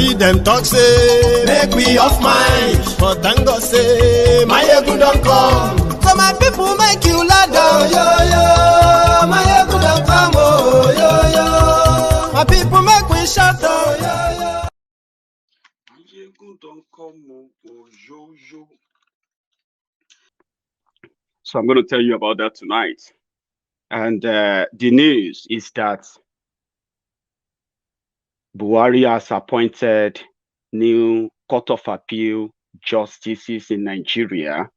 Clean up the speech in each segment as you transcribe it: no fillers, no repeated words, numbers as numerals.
see them talk say, make we off mind. But thank God say, Maiyegun don't come. So my people make you ladder. Oh, yo, yo, Maiyegun don't come. Oh, yo, yo. My people make we shout. Oh, yo, yo. Maiyegun don't come. Oh, yo, yo. So I'm going to tell you about that tonight. And the news is that Buhari has appointed new Court of Appeal justices in Nigeria.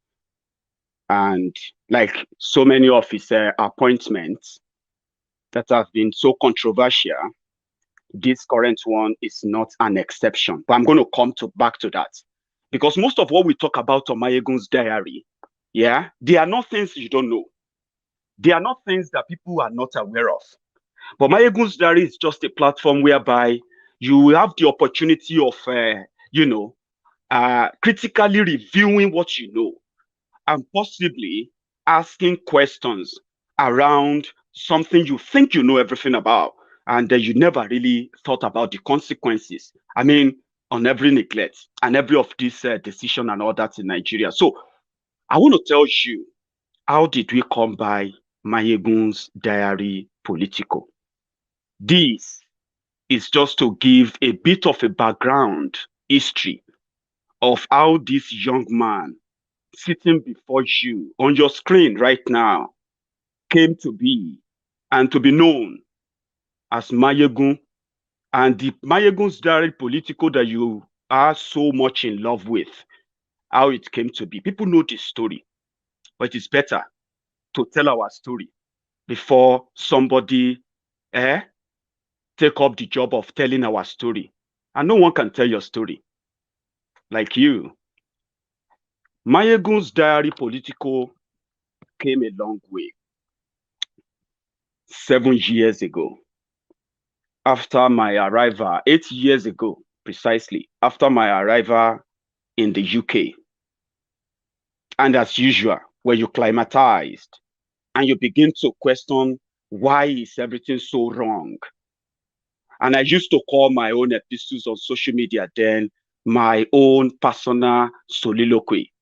And like so many of his appointments that have been so controversial, this current one is not an exception. But I'm going to come back to that. Because most of what we talk about on Maiyegun's diary, yeah, they are not things you don't know. They are not things that people are not aware of. But Maiyegun's diary is just a platform whereby you have the opportunity of, critically reviewing what you know and possibly asking questions around something you think you know everything about and that you never really thought about the consequences. I mean, on every neglect and every of this decision and all that in Nigeria. So I want to tell you, how did we come by Maiyegun's Diary Politico? This is just to give a bit of a background history of how this young man sitting before you on your screen right now came to be and to be known as Maiyegun, and the Maiyegun's Diary Politico that you are so much in love with, how it came to be. People know this story, but it's better to tell our story before somebody take up the job of telling our story. And no one can tell your story like you. Maiyegun's Diary Politico came a long way. 7 years ago, after my arrival, 8 years ago, precisely, after my arrival in the UK. And as usual, when you climatized and you begin to question, why is everything so wrong? And I used to call my own epistles on social media then my own personal soliloquy.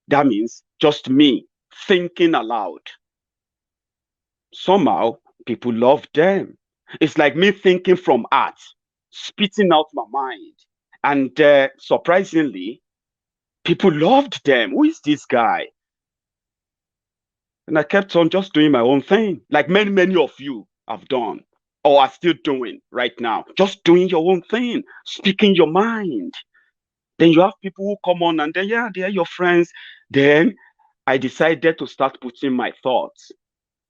That means just me thinking aloud. Somehow, people love them. It's like me thinking from art, spitting out my mind. And surprisingly, people loved them. Who is this guy? And I kept on just doing my own thing, like many of you have done or are still doing right now. Just doing your own thing, speaking your mind. Then you have people who come on and then, yeah, they are your friends. Then I decided to start putting my thoughts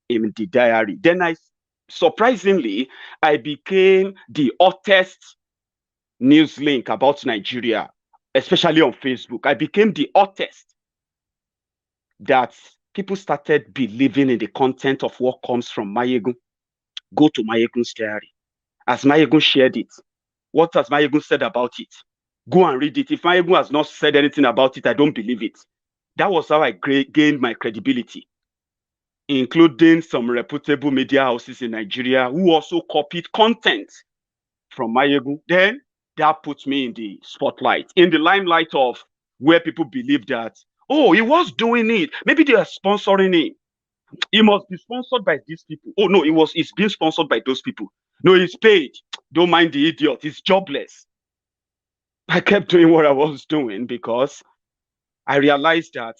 in the diary. Then surprisingly, I became the hottest news link about Nigeria, especially on Facebook. I became the hottest that people started believing in the content of what comes from Maiyegun. Go to Maiyegun's diary. As Maiyegun shared it, what has Maiyegun said about it? Go and read it. If Maiyegun has not said anything about it, I don't believe it. That was how I gained my credibility, including some reputable media houses in Nigeria who also copied content from Maiyegun. Then that puts me in the spotlight, in the limelight of where people believe that, oh, he was doing it. Maybe they are sponsoring him. He must be sponsored by these people. Oh, no, it's being sponsored by those people. No, he's paid. Don't mind the idiot. He's jobless. I kept doing what I was doing because I realized that,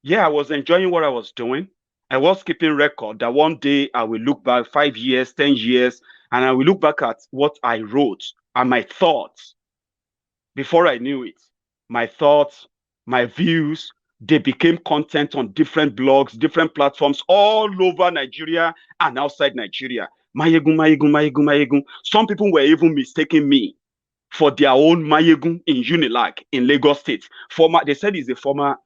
yeah, I was enjoying what I was doing. I was keeping record that one day I will look back 5 years, 10 years, and I will look back at what I wrote and my thoughts. Before I knew it, my thoughts, my views, they became content on different blogs, different platforms all over Nigeria and outside Nigeria. Maiyegun. Some people were even mistaking me for their own Maiyegun in Unilag in Lagos State. They said he's a former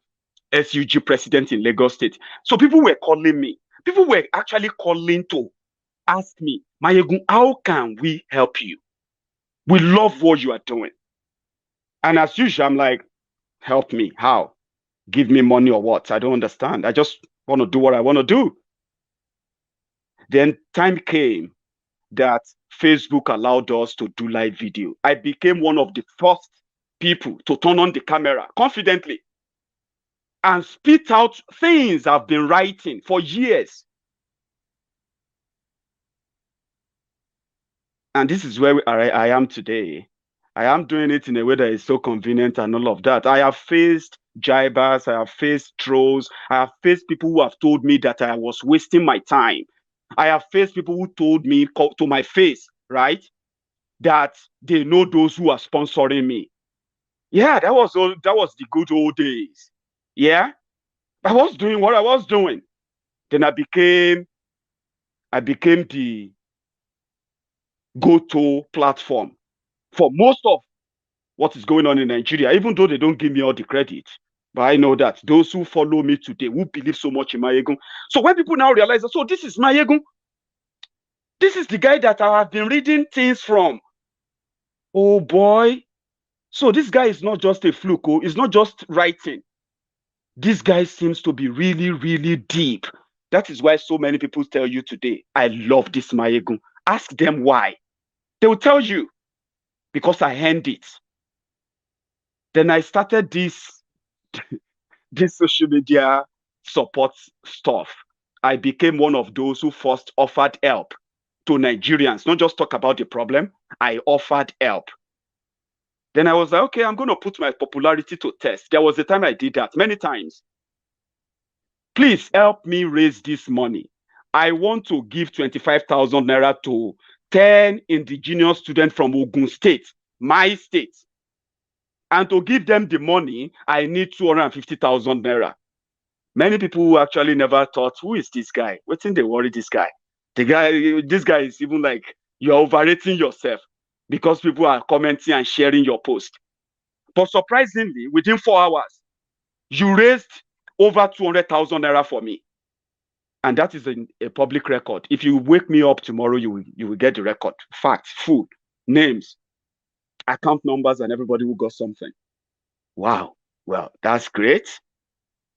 SUG president in Lagos State. So people were calling me. People were actually calling to ask me, Maiyegun, how can we help you? We love what you are doing. And as usual, I'm like, help me. How? Give me money or what? I don't understand. I just want to do what I want to do. Then time came that Facebook allowed us to do live video. I became one of the first people to turn on the camera confidently and spit out things I've been writing for years. And this is where I am today. I am doing it in a way that is so convenient and all of that. I have faced jibers, I have faced trolls, I have faced people who have told me that I was wasting my time. I have faced people who told me to my face, right, that they know those who are sponsoring me. Yeah, that was the good old days. Yeah, I was doing what I was doing. Then I became the go-to platform for most of what is going on in Nigeria, even though they don't give me all the credit. But I know that those who follow me today, who believe so much in Maiyegun. So when people now realize that, so this is Maiyegun, this is the guy that I have been reading things from. Oh boy. So this guy is not just a fluke, it's not just writing. This guy seems to be really, really deep. That is why so many people tell you today, I love this Maiyegun. Ask them why. They will tell you, because I earned it. Then I started this social media support stuff. I became one of those who first offered help to Nigerians, not just talk about the problem. I offered help. Then I was like, okay, I'm going to put my popularity to test. There was a time I did that many times. Please help me raise this money. I want to give 25,000 naira to 10 indigenous students from Ogun State, my state. And to give them the money, I need 250,000 naira. Many people actually never thought, who is this guy? What's in they worry this guy? This guy is even like, you're overrating yourself because people are commenting and sharing your post. But surprisingly, within 4 hours, you raised over 200,000 naira for me. And that is a public record. If you wake me up tomorrow, you will get the record. Facts, full, names, account numbers, and everybody who got something. Wow. Well, that's great.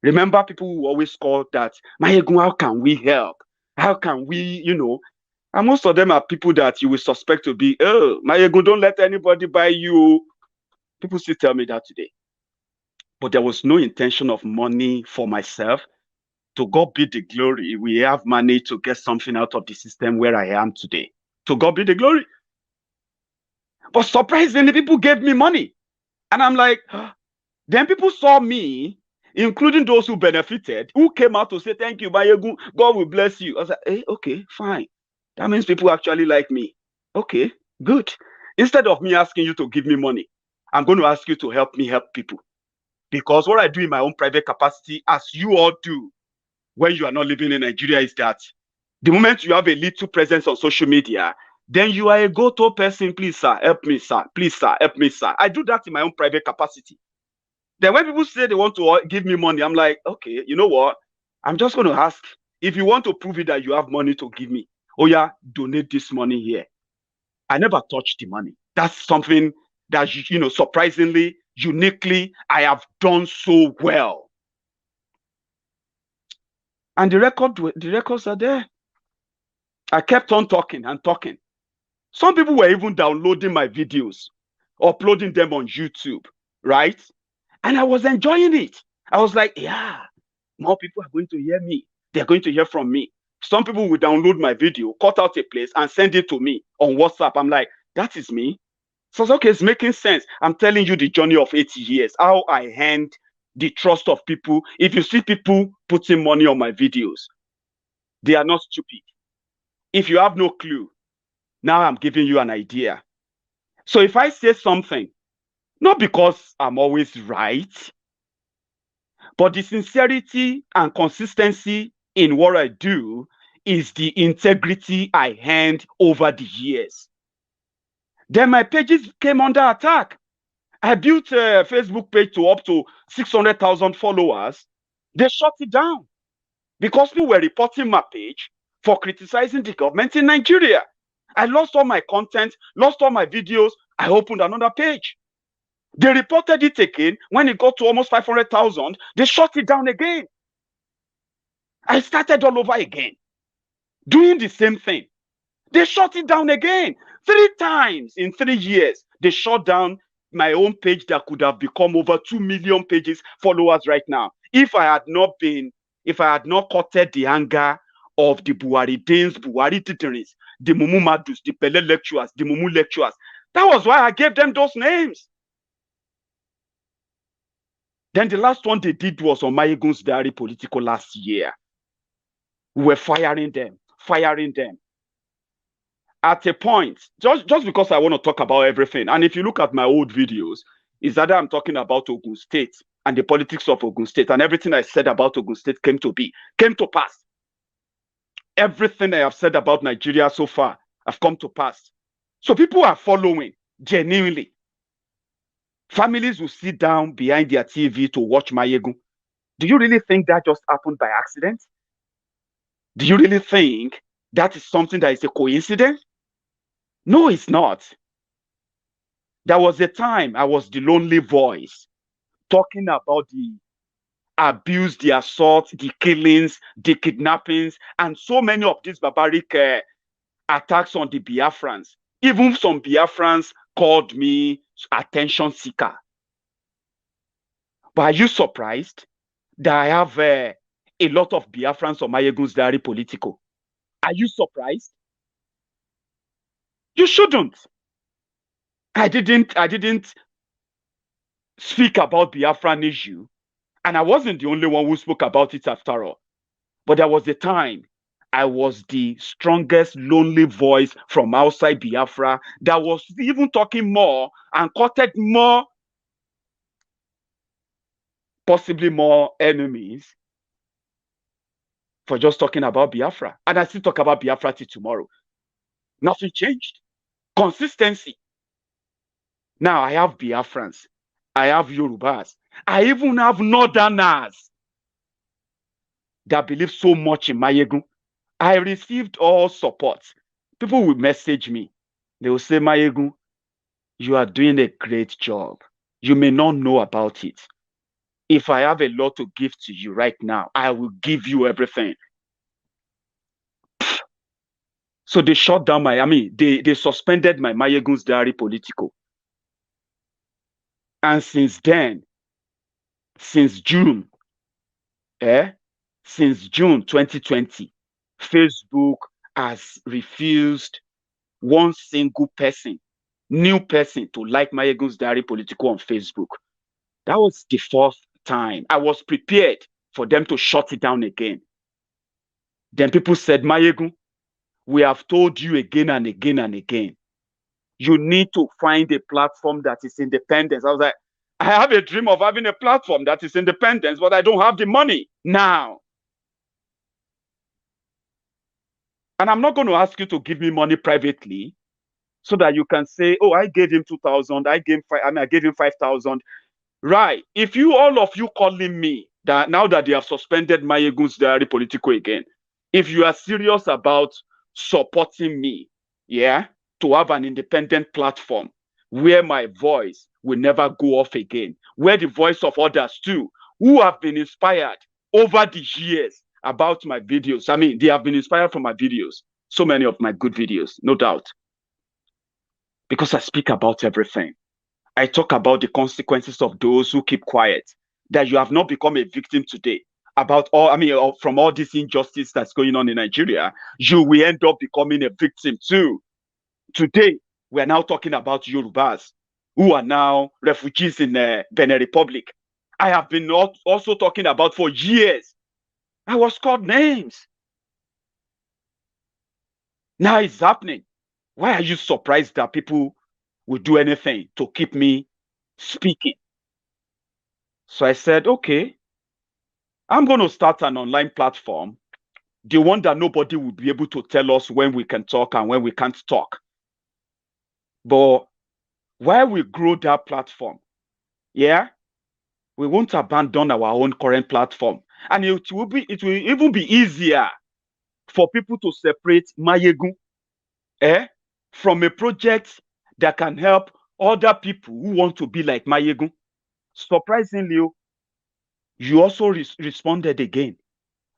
Remember, people who always call that, Maiyegun, how can we help? How can we, and most of them are people that you will suspect to be, oh, Maiyegun, don't let anybody buy you. People still tell me that today. But there was no intention of money for myself. To God be the glory. We have managed to get something out of the system where I am today. To God be the glory. But surprisingly, people gave me money. And I'm like, then people saw me, including those who benefited, who came out to say, thank you, Maiyegun, God will bless you. I was like, hey, okay, fine. That means people actually like me. Okay, good. Instead of me asking you to give me money, I'm going to ask you to help me help people. Because what I do in my own private capacity, as you all do, when you are not living in Nigeria, is that the moment you have a little presence on social media, then you are a go-to person. Please, sir, help me, sir. Please, sir, help me, sir. I do that in my own private capacity. Then when people say they want to give me money, I'm like, okay, you know what? I'm just going to ask, if you want to prove it that you have money to give me, oh yeah, donate this money here. I never touched the money. That's something that, surprisingly, uniquely, I have done so well. And the records are there. I kept on talking and talking. Some people were even downloading my videos, uploading them on YouTube, right? And I was enjoying it. I was like, yeah, more people are going to hear me. They're going to hear from me. Some people will download my video, cut out a place, and send it to me on WhatsApp. I'm like, that is me. So it's okay, it's making sense. I'm telling you the journey of 80 years, how I earned the trust of people. If you see people putting money on my videos, they are not stupid. If you have no clue, now I'm giving you an idea. So if I say something, not because I'm always right, but the sincerity and consistency in what I do is the integrity I earned over the years. Then my pages came under attack. I built a Facebook page to up to 600,000 followers. They shut it down because people were reporting my page for criticizing the government in Nigeria. I lost all my content, lost all my videos. I opened another page. They reported it again. When it got to almost 500,000, they shut it down again. I started all over again, doing the same thing. They shut it down again. 3 times in 3 years. They shut down my own page that could have become over 2 million pages followers right now. If I had not courted the anger of the Buhari Danes, Buhari Titterins, the Mumu Madus, the Pele lecturers, the Mumu lecturers. That was why I gave them those names. Then the last one they did was on Maiyegun's Diary Politico last year. We were firing them. At a point, just because I want to talk about everything, and if you look at my old videos, is that I'm talking about Ogun State and the politics of Ogun State, and everything I said about Ogun State came to pass. Everything I have said about Nigeria so far have come to pass. So people are following genuinely. Families will sit down behind their TV to watch Maiyegun. Do you really think that just happened by accident? Do you really think that is something that is a coincidence? No, it's not. There was a time I was the lonely voice talking about the abuse, the assault, the killings, the kidnappings, and so many of these barbaric attacks on the Biafrans. Even some Biafrans called me attention seeker. But are you surprised that I have a lot of Biafrans on Maiyegun's Diary Politico? Are you surprised? You shouldn't. I didn't speak about Biafran issue, and I wasn't the only one who spoke about it after all. But there was a time I was the strongest lonely voice from outside Biafra that was even talking more and quoted more, possibly more enemies for just talking about Biafra. And I still talk about Biafra till tomorrow. Nothing changed. Consistency. Now I have Biafrans. I have Yorubas. I even have Northerners that believe so much in Maiyegun. I received all support. People will message me. They will say, Maiyegun, you are doing a great job. You may not know about it. If I have a lot to give to you right now, I will give you everything. So they shut down they suspended my Maiyegun's Diary Politico. And since then, since June 2020, Facebook has refused one single person, new person, to like Maiyegun's Diary Politico on Facebook. That was the fourth time. I was prepared for them to shut it down again. Then people said, Maiyegun, we have told you again and again and again, you need to find a platform that is independent. I was like, I have a dream of having a platform that is independent, but I don't have the money now. And I'm not going to ask you to give me money privately so that you can say, oh, I gave him 2,000, I gave him 5,000. Right. If all of you calling me that now that they have suspended Maiyegun's Diary Politico again, if you are serious about supporting me, to have an independent platform where my voice will never go off again, where the voice of others too, who have been inspired over the years about my videos. They have been inspired from my videos. So many of my good videos, no doubt. Because I speak about everything. I talk about the consequences of those who keep quiet, that you have not become a victim today about from all this injustice that's going on in Nigeria, you will end up becoming a victim too. Today, we are now talking about Yorubas who are now refugees in Benin Republic. I have been also talking about for years. I was called names. Now it's happening. Why are you surprised that people will do anything to keep me speaking? So I said, okay, I'm going to start an online platform, the one that nobody will be able to tell us when we can talk and when we can't talk. But while we grow that platform, we won't abandon our own current platform. And it will even be easier for people to separate Maiyegun from a project that can help other people who want to be like Maiyegun. Surprisingly, you also responded again.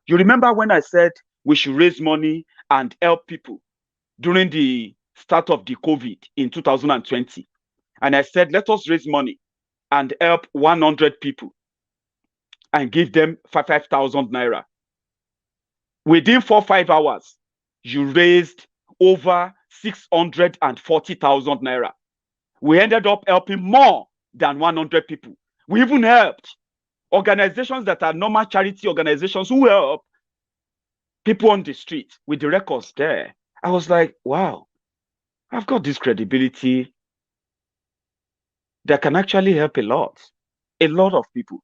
You remember when I said we should raise money and help people? during the start of the COVID in 2020. And I said, let us raise money and help 100 people and give them 5,000 naira. Within 4-5 hours, you raised over 640,000 naira. We ended up helping more than 100 people. We even helped organizations that are normal charity organizations who help people on the street with the records there. I was like, wow, I've got this credibility that can actually help a lot of people.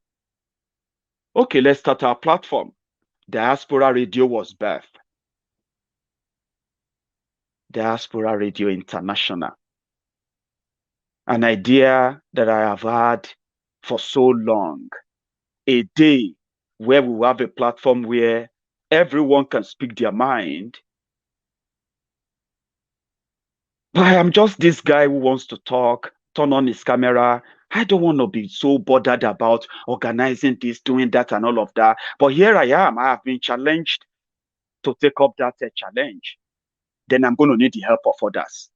Okay, let's start our platform. Diaspora Radio was birthed. Diaspora Radio International. An idea that I have had for so long. A day where we will have a platform where everyone can speak their mind. But I am just this guy who wants to talk, turn on his camera. I don't want to be so bothered about organizing this, doing that, and all of that. But here I am. I have been challenged to take up that challenge. Then I'm going to need the help of others.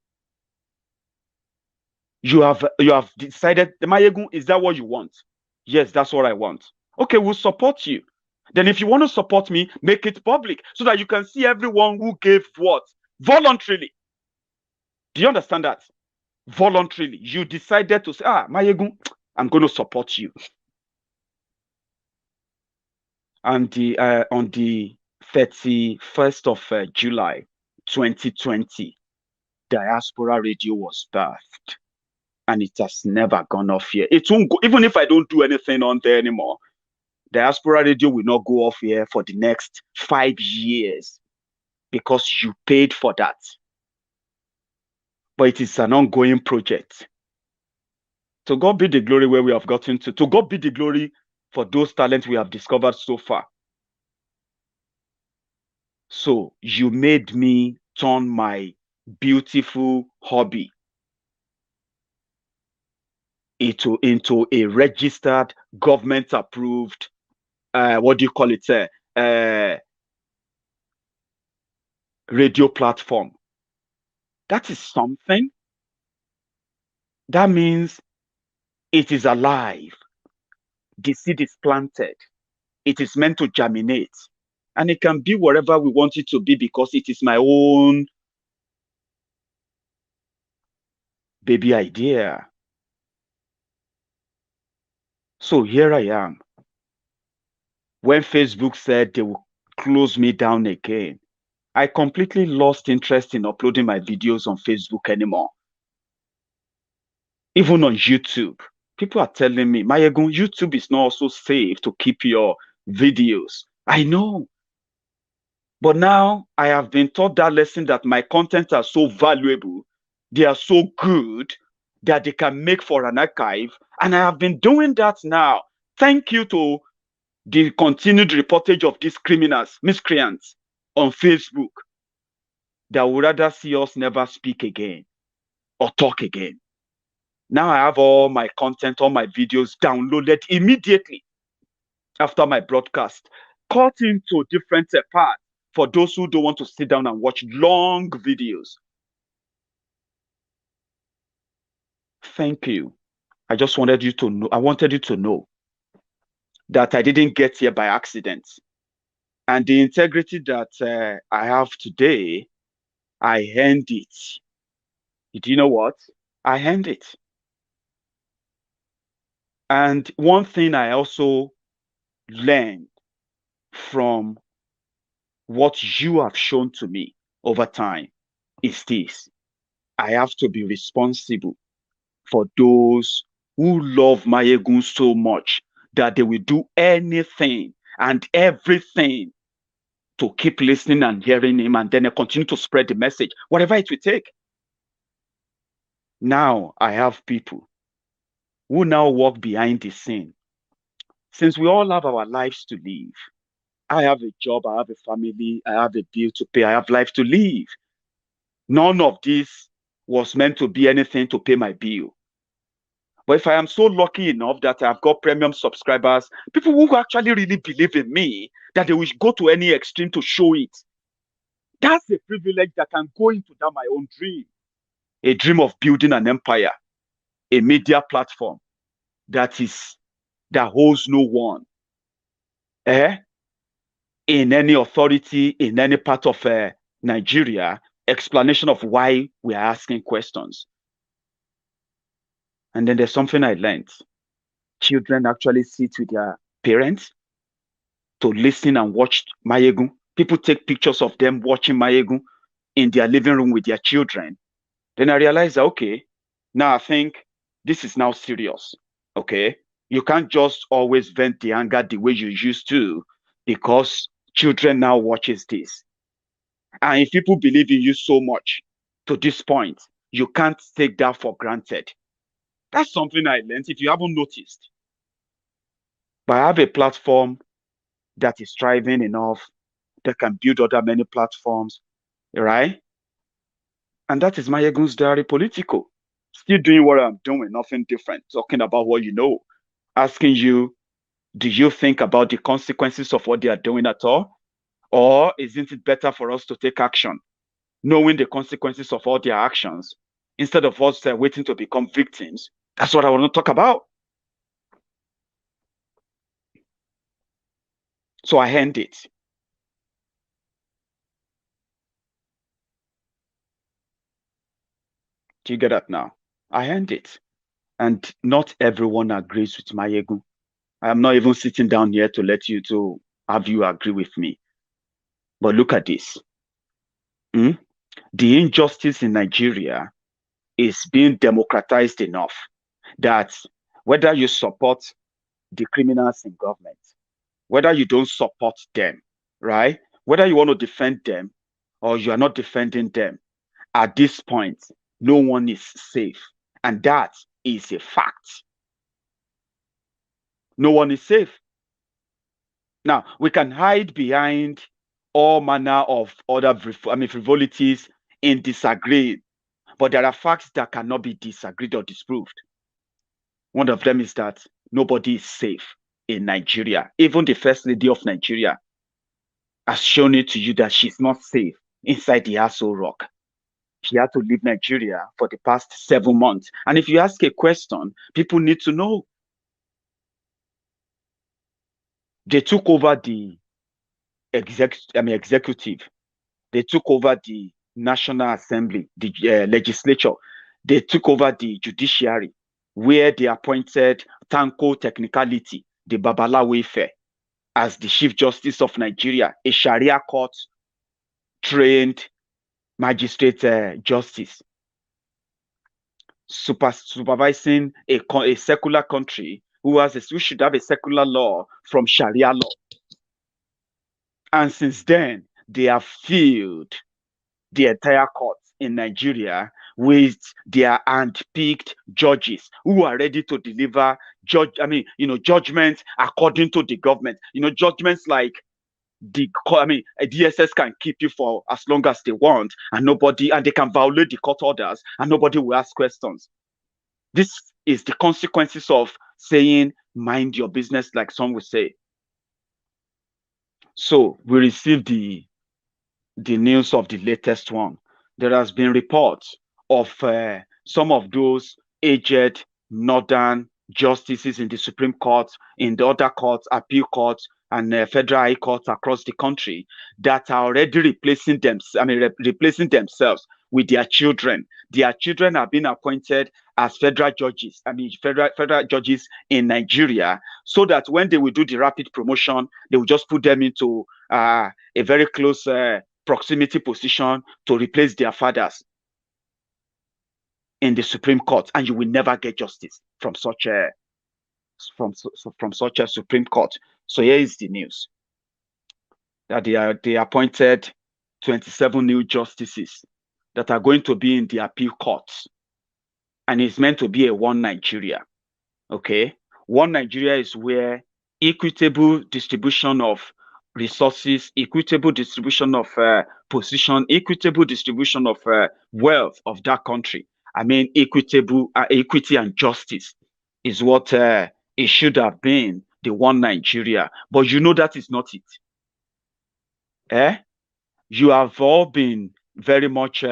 You have decided, Maiyegun, is that what you want? Yes, that's what I want. Okay, we'll support you. Then if you want to support me, make it public so that you can see everyone who gave what? Voluntarily. Do you understand that? Voluntarily. You decided to say, Maiyegun, I'm going to support you. And on the 31st of July, 2020, Diaspora Radio was birthed. And it has never gone off here. It won't go, even if I don't do anything on there anymore. Diaspora Radio will not go off here for the next 5 years because you paid for that. But it is an ongoing project. To God be the glory where we have gotten to. To God be the glory for those talents we have discovered so far. So you made me turn my beautiful hobby into a registered, government-approved, radio platform. That is something. That means it is alive. The seed is planted. It is meant to germinate. And it can be wherever we want it to be because it is my own baby idea. So here I am. When Facebook said they will close me down again, I completely lost interest in uploading my videos on Facebook anymore. Even on YouTube, people are telling me, Maiyegun, YouTube is not also safe to keep your videos. I know. But now I have been taught that lesson that my content are so valuable, they are so good, that they can make for an archive. And I have been doing that now. Thank you to the continued reportage of these criminals, miscreants on Facebook that would rather see us never speak again or talk again. Now I have all my content, all my videos downloaded immediately after my broadcast, cut into different parts for those who don't want to sit down and watch long videos. Thank you. I just wanted you to know. I wanted you to know that I didn't get here by accident. And the integrity that I have today, I earned it. Do you know what? I earned it. And one thing I also learned from what you have shown to me over time is this. I have to be responsible for those who love Maiyegun so much that they will do anything and everything to keep listening and hearing him, and then they continue to spread the message, whatever it will take. Now I have people who now walk behind the scene. Since we all have our lives to live, I have a job, I have a family, I have a bill to pay, I have life to live. None of this was meant to be anything to pay my bill. But if I am so lucky enough that I've got premium subscribers, people who actually really believe in me, that they will go to any extreme to show it, That's a privilege that can go into that my own dream. A dream of building an empire, a media platform that holds no one. In any authority, in any part of Nigeria, explanation of why we are asking questions. And then there's something I learned. Children actually sit with their parents to listen and watch Maiyegun. People take pictures of them watching Maiyegun in their living room with their children. Then I realized that, okay, now I think this is now serious. Okay. You can't just always vent the anger the way you used to, because children now watches this. And if people believe in you so much to this point, you can't take that for granted. That's something I learned, if you haven't noticed. But I have a platform that is thriving enough that can build other many platforms, right? And that is Maiyegun's Diary Politico. Still doing what I'm doing, nothing different. Talking about what you know. Asking you, do you think about the consequences of what they are doing at all? Or isn't it better for us to take action, knowing the consequences of all their actions, instead of us waiting to become victims? That's what I want to talk about. So I end it. Do you get that now? I end it. And not everyone agrees with Maiyegun. I am not even sitting down here to have you agree with me. But look at this. The injustice in Nigeria is being democratized enough that whether you support the criminals in government, whether you don't support them, right? Whether you want to defend them or you are not defending them, at this point, no one is safe. And that is a fact. No one is safe. Now, we can hide behind all manner of other frivolities in disagreeing, but there are facts that cannot be disagreed or disproved. One of them is that nobody is safe in Nigeria. Even the First Lady of Nigeria has shown it to you that she's not safe inside the Aso Rock. She had to leave Nigeria for the past 7 months. And if you ask a question, people need to know. They took over the executive. They took over the National Assembly, the legislature. They took over the judiciary, where they appointed Tanko Technicality, the Babalawo Ife, as the Chief Justice of Nigeria, a Sharia court trained magistrate justice, supervising a secular country who should have a secular law from Sharia law. And since then, they have filled the entire court in Nigeria with their handpicked judges who are ready to deliver judgments according to the government. Judgments like a DSS can keep you for as long as they want, and they can violate the court orders and nobody will ask questions. This is the consequences of saying, mind your business, like some would say. So we received the news of the latest one. There has been reports of some of those aged northern justices in the Supreme Court, in the other courts, appeal courts, and federal high courts across the country that are already replacing themselves with their children. Their children have been appointed as federal judges, federal judges in Nigeria, so that when they will do the rapid promotion, they will just put them into a very close proximity position to replace their fathers in the Supreme Court, and you will never get justice from such a Supreme Court. So here is the news that they appointed 27 new justices that are going to be in the appeal courts, and it's meant to be a one Nigeria. Okay, one Nigeria is where equitable distribution of resources, equitable distribution of position, equitable distribution of wealth of that country. Equity and justice is what it should have been, the one Nigeria. But that is not it. you have all been very much,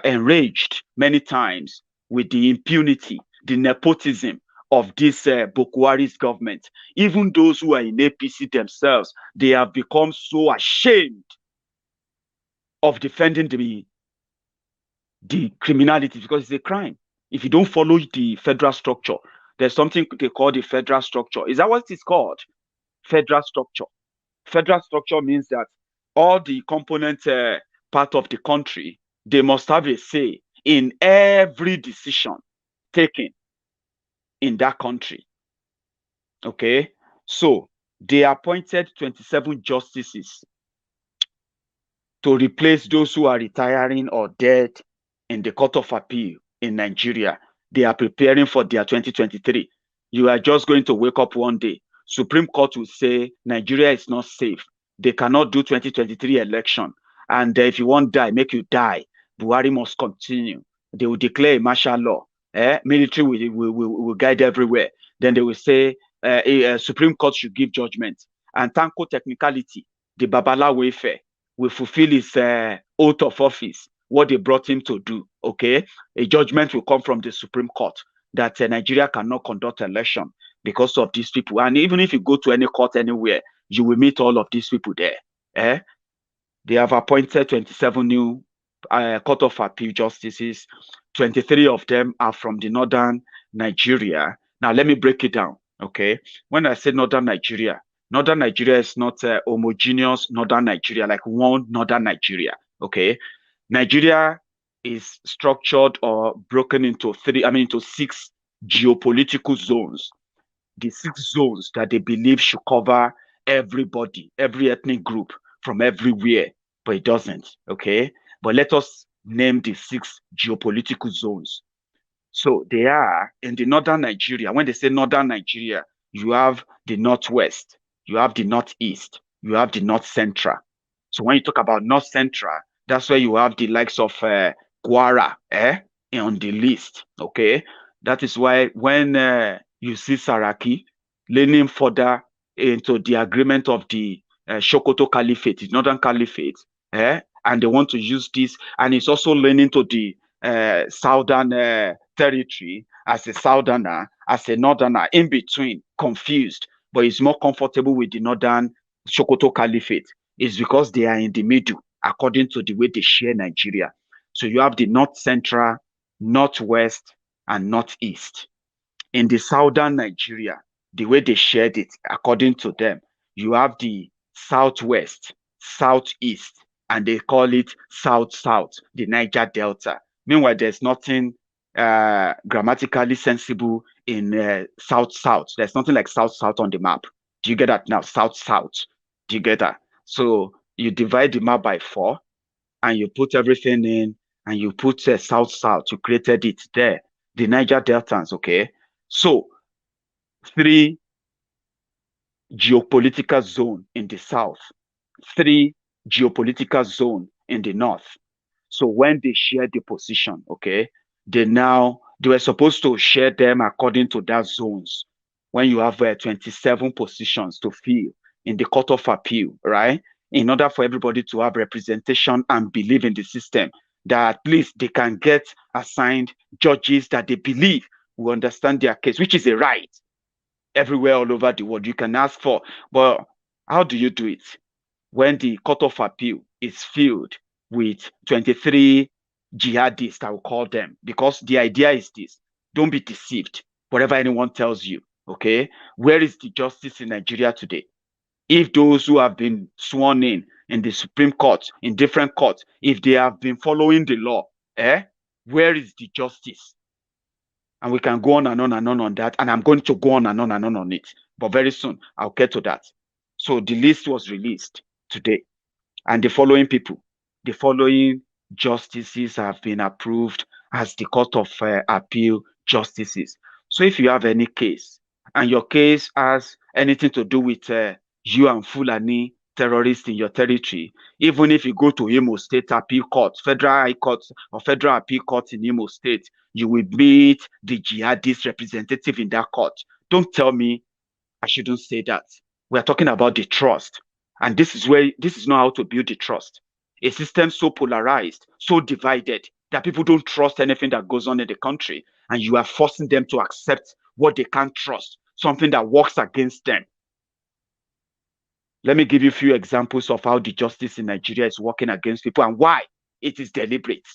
enraged many times with the impunity, the nepotism of this Bokwari's government. Even those who are in APC themselves, they have become so ashamed of defending the criminality because it's a crime. If you don't follow the federal structure, there's something they call the federal structure. Is that what it's called? Federal structure. Federal structure means that all the component part of the country, they must have a say in every decision taken in that country. Okay, so they appointed 27 justices to replace those who are retiring or dead in the Court of Appeal in Nigeria. They are preparing for their 2023. You are just going to wake up one day. Supreme Court will say Nigeria is not safe. They cannot do 2023 election. And if you want to die, make you die. Buhari must continue. They will declare a martial law. Military will guide everywhere. Then they will say Supreme Court should give judgment. And Tanko Technicality, the Babala Wayfair, will fulfill his oath of office, what they brought him to do. Okay, a judgment will come from the Supreme Court that Nigeria cannot conduct election because of these people. And even if you go to any court anywhere, you will meet all of these people there. They have appointed 27 new Court of Appeal justices. 23 of them are from the northern Nigeria. Now, let me break it down. Okay, when I say northern Nigeria is not homogeneous northern Nigeria, like one northern Nigeria. Okay, Nigeria is structured or broken into six geopolitical zones. The 6 zones that they believe should cover everybody, every ethnic group from everywhere, but it doesn't. Okay, but let us name the 6 geopolitical zones. So they are in the northern Nigeria. When they say northern Nigeria, you have the northwest, you have the northeast, you have the north central. So when you talk about north central, that's where you have the likes of Kwara on the list. Okay, that is why when you see Saraki leaning further into the agreement of the Sokoto Caliphate, the Northern Caliphate, and they want to use this, and it's also leaning to the southern territory as a southerner, as a northerner, in between, confused, but is more comfortable with the northern Sokoto Caliphate. It's because they are in the middle, according to the way they share Nigeria. So you have the north central, northwest, and northeast. In the southern Nigeria, the way they shared it, according to them, you have the southwest, southeast, and they call it south-south, the Niger Delta. Meanwhile, there's nothing grammatically sensible in south-south. There's nothing like south-south on the map. Do you get that now? South-south. Do you get that? So you divide the map by 4, and you put everything in, and you put south-south. You created it there. The Niger Deltans, okay? So 3 geopolitical zone in the south, 3 geopolitical zone in the north. So when they share the position, okay, they were supposed to share them according to that zones. When you have 27 positions to fill in the Court of Appeal, right? In order for everybody to have representation and believe in the system, that at least they can get assigned judges that they believe will understand their case, which is a right everywhere all over the world you can ask for. But how do you do it when the Court of Appeal is filled with 23 jihadists, I will call them? Because the idea is this: don't be deceived, whatever anyone tells you. Okay, where is the justice in Nigeria today? If those who have been sworn in the Supreme Court, in different courts, if they have been following the law, where is the justice? And we can go on and on and on that. And I'm going to go on and on and on it. But very soon, I'll get to that. So the list was released today. And the following people, the following justices have been approved as the Court of Appeal justices. So if you have any case, and your case has anything to do with you and Fulani terrorists in your territory, even if you go to Imo State Appeal Court, Federal High Court, or Federal Appeal Court in Imo State, you will meet the jihadist representative in that court. Don't tell me I shouldn't say that. We're talking about the trust. And this is not how to build the trust. A system so polarized, so divided, that people don't trust anything that goes on in the country. And you are forcing them to accept what they can't trust, something that works against them. Let me give you a few examples of how the justice in Nigeria is working against people and why it is deliberate.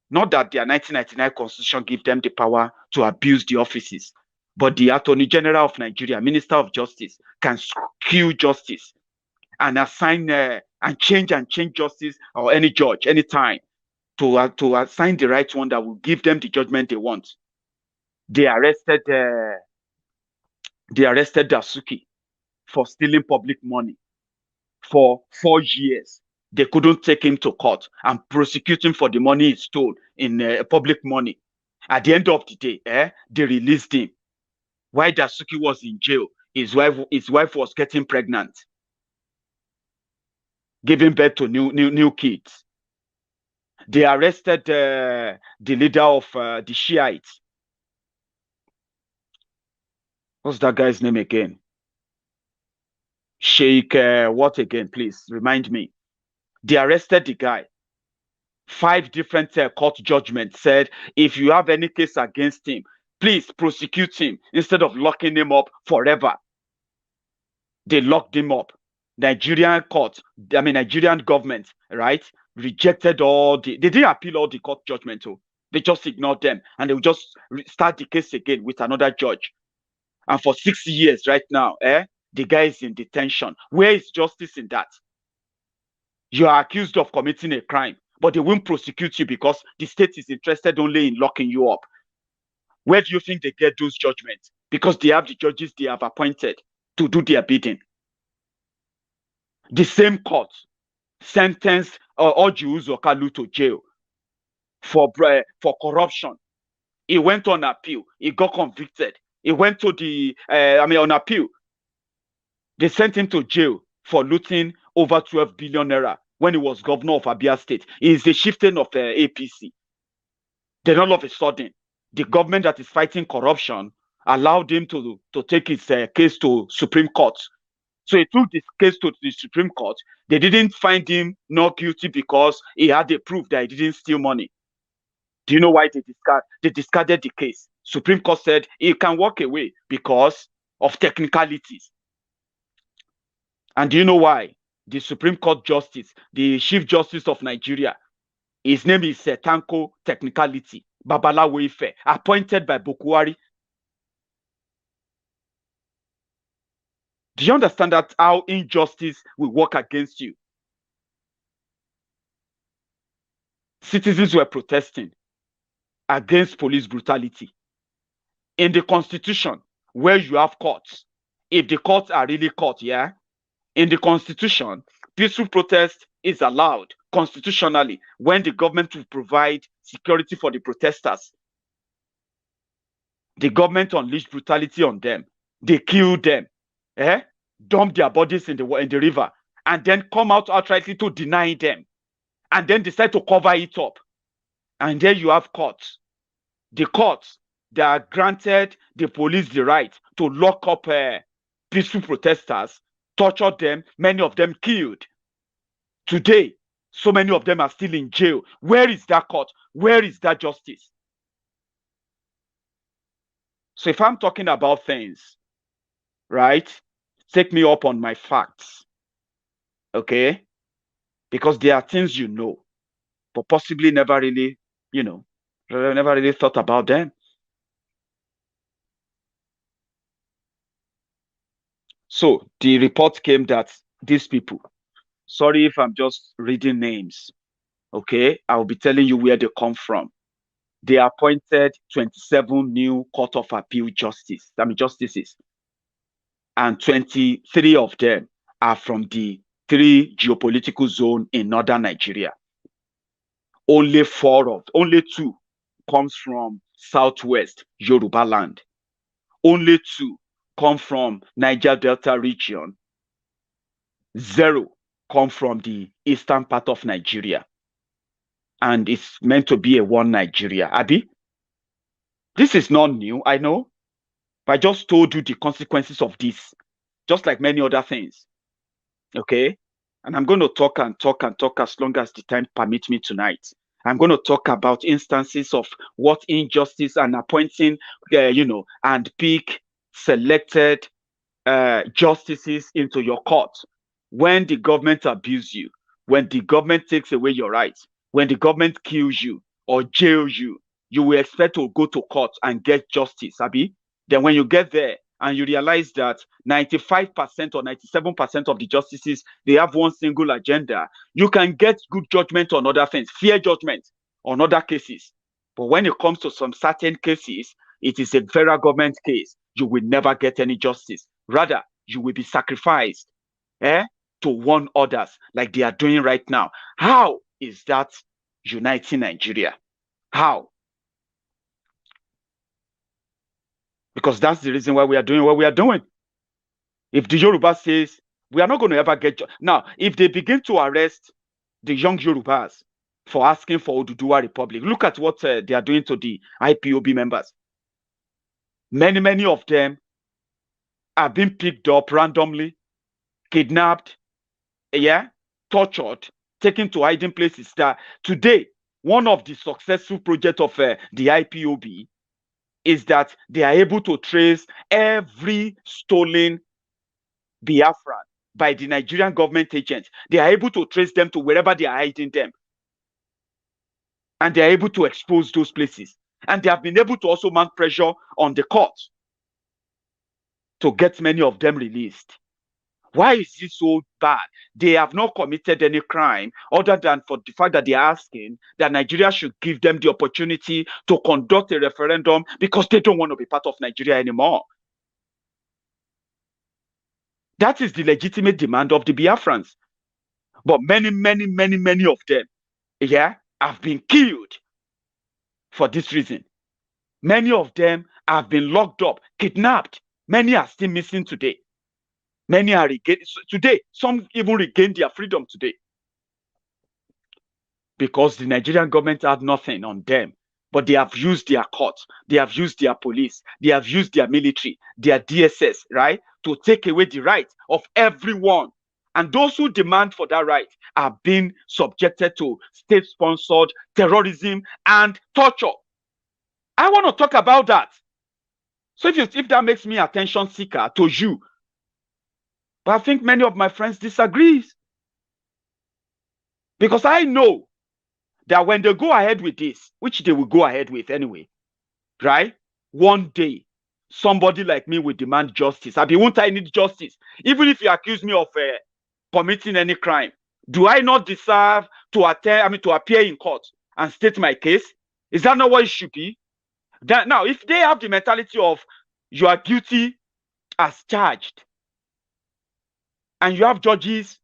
Not that their 1999 constitution gives them the power to abuse the offices, but the Attorney General of Nigeria, Minister of Justice, can skew justice and assign and change justice or any judge anytime to assign the right one that will give them the judgment they want. They arrested Dasuki for stealing public money for 4 years. They couldn't take him to court and prosecute him for the money he stole in public money. At the end of the day, they released him. While Dasuki was in jail, his wife was getting pregnant, giving birth to new kids. They arrested the leader of the Shiites. What's that guy's name again? Sheikh, what again? Please remind me. They arrested the guy. 5 different court judgments said, if you have any case against him, please prosecute him instead of locking him up forever. They locked him up. Nigerian government, right, rejected they didn't appeal all the court judgments. They just ignored them and they will just start the case again with another judge. And for 6 years right now, the guy is in detention. Where is justice in that? You are accused of committing a crime, but they won't prosecute you because the state is interested only in locking you up. Where do you think they get those judgments? Because they have the judges they have appointed to do their bidding. The same court sentenced Orji Uzor Kalu to jail for corruption. He went on appeal. He got convicted. He went to on appeal. They sent him to jail for looting over 12 billion naira when he was governor of Abia State. He is the chieftain of APC. Then all of a sudden, the government that is fighting corruption allowed him to take his case to Supreme Court. So he took this case to the Supreme Court. They didn't find him not guilty because he had a proof that he didn't steal money. Do you know why they discarded the case? Supreme Court said he can walk away because of technicalities. And do you know why? The Supreme Court Justice, the Chief Justice of Nigeria, his name is Tanko Technicality, Babalawo Ife, appointed by Bokuwari. Do you understand that how injustice will work against you? Citizens were protesting against police brutality. In the Constitution, where you have courts, if the courts are really court, in the Constitution, peaceful protest is allowed constitutionally when the government will provide security for the protesters. The government unleashed brutality on them. They killed them, dump their bodies in the river, and then come out outrightly to deny them, and then decide to cover it up. And then you have courts. The courts that granted the police the right to lock up peaceful protesters, torture them, many of them killed. Today, so many of them are still in jail. Where is that court? Where is that justice? So if I'm talking about things, right, take me up on my facts, okay? Because there are things you know, but possibly never really, never really thought about them. So the report came that these people, sorry if I'm just reading names, okay? I'll be telling you where they come from. They appointed 27 new Court of Appeal justices, and 23 of them are from the 3 geopolitical zones in northern Nigeria. Only 2 comes from southwest Yoruba land. Only 2 come from Niger Delta region. 0 come from the eastern part of Nigeria. And it's meant to be a one Nigeria. Abi, this is not new, I know. But I just told you the consequences of this, just like many other things. Okay? And I'm going to talk and talk and talk as long as the time permits me tonight. I'm going to talk about instances of what injustice and appointing, and pick selected justices into your court. When the government abuse you, when the government takes away your rights, when the government kills you or jails you, you will expect to go to court and get justice, Abi. Then when you get there and you realize that 95% or 97% of the justices, they have one single agenda, you can get good judgment on other things, fair judgment on other cases. But when it comes to some certain cases, it is a federal government case, you will never get any justice. Rather, you will be sacrificed to warn others like they are doing right now. How is that uniting Nigeria? How? Because that's the reason why we are doing what we are doing. If the Yoruba says, we are not going to ever get... Now, if they begin to arrest the young Yorubas for asking for Oduduwa Republic, look at what they are doing to the IPOB members. Many of them are being picked up randomly, kidnapped, tortured, taken to hiding places. That today, one of the successful projects of the IPOB is that they are able to trace every stolen Biafran by the Nigerian government agents. They are able to trace them to wherever they are hiding them. And they are able to expose those places. And they have been able to also mount pressure on the court to get many of them released. Why is this so bad? They have not committed any crime other than for the fact that they are asking that Nigeria should give them the opportunity to conduct a referendum because they don't want to be part of Nigeria anymore. That is the legitimate demand of the Biafrans. But many of them, have been killed for this reason. Many of them have been locked up, kidnapped. Many are still missing today. Many are regained today. Some even regained their freedom today. Because the Nigerian government had nothing on them. But they have used their courts, they have used their police, they have used their military, their DSS, right, to take away the rights of everyone. And those who demand for that right are being subjected to state-sponsored terrorism and torture. I want to talk about that. So if that makes me attention seeker to you, but I think many of my friends disagree. Because I know that when they go ahead with this, which they will go ahead with anyway, right? One day, somebody like me will demand justice. Won't I need justice? Even if you accuse me of committing any crime, do I not deserve to appear in court and state my case? Is that not what it should be? Now, if they have the mentality of you are guilty as charged, and you have judges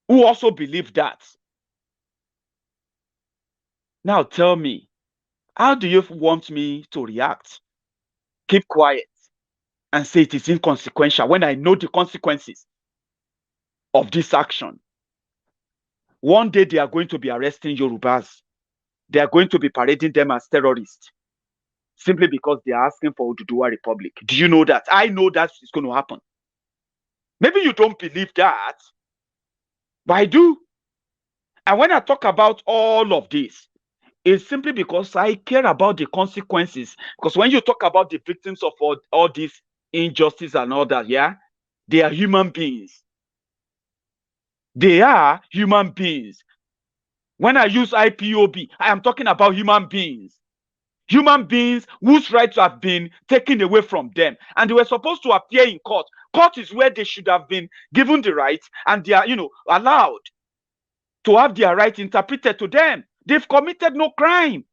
who also believe that, now tell me, how do you want me to react? Keep quiet and say it is inconsequential when I know the consequences of this action. One day they are going to be arresting Yorubas. They are going to be parading them as terrorists simply because they are asking for Oduduwa Republic. Do you know that? I know that is going to happen. Maybe you don't believe that, but I do. And when I talk about all of this, it's simply because I care about the consequences. Because when you talk about the victims of all this injustice and all that, they are human beings. They are human beings. When I use IPOB, I am talking about human beings. Human beings whose rights have been taken away from them. And they were supposed to appear in court. Court is where they should have been given the rights and they are, allowed to have their rights interpreted to them. They've committed no crime.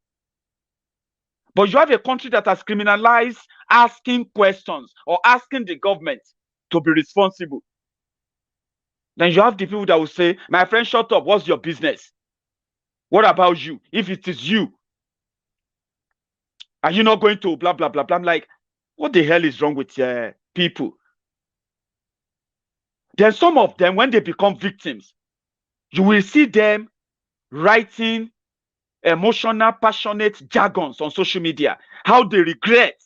But you have a country that has criminalized asking questions or asking the government to be responsible. Then you have the people that will say, my friend, shut up. What's your business? What about you? If it is you, are you not going to blah, blah, blah, blah? I'm like, what the hell is wrong with people? Then some of them, when they become victims, you will see them writing emotional, passionate jargons on social media, how they regret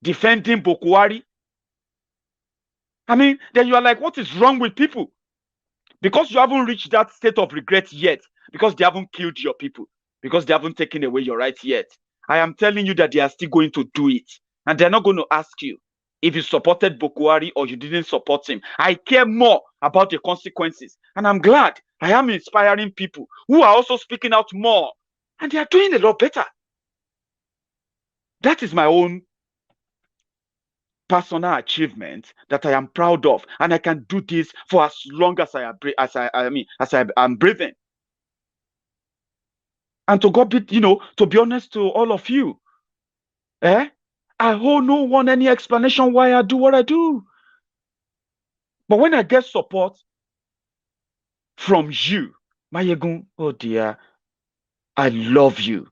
defending Boko Haram. Then you are like, what is wrong with people? Because you haven't reached that state of regret yet, because they haven't killed your people, because they haven't taken away your rights yet, I am telling you that they are still going to do it. And they're not going to ask you if you supported Bokwari or you didn't support him. I care more about the consequences. And I'm glad I am inspiring people who are also speaking out more. And they are doing a lot better. That is my own personal achievement that I am proud of, and I can do this for as long as I am breathing. And to God be, to be honest to all of you, I owe no one any explanation why I do what I do. But when I get support from you, Maiyegun, oh dear, I love you.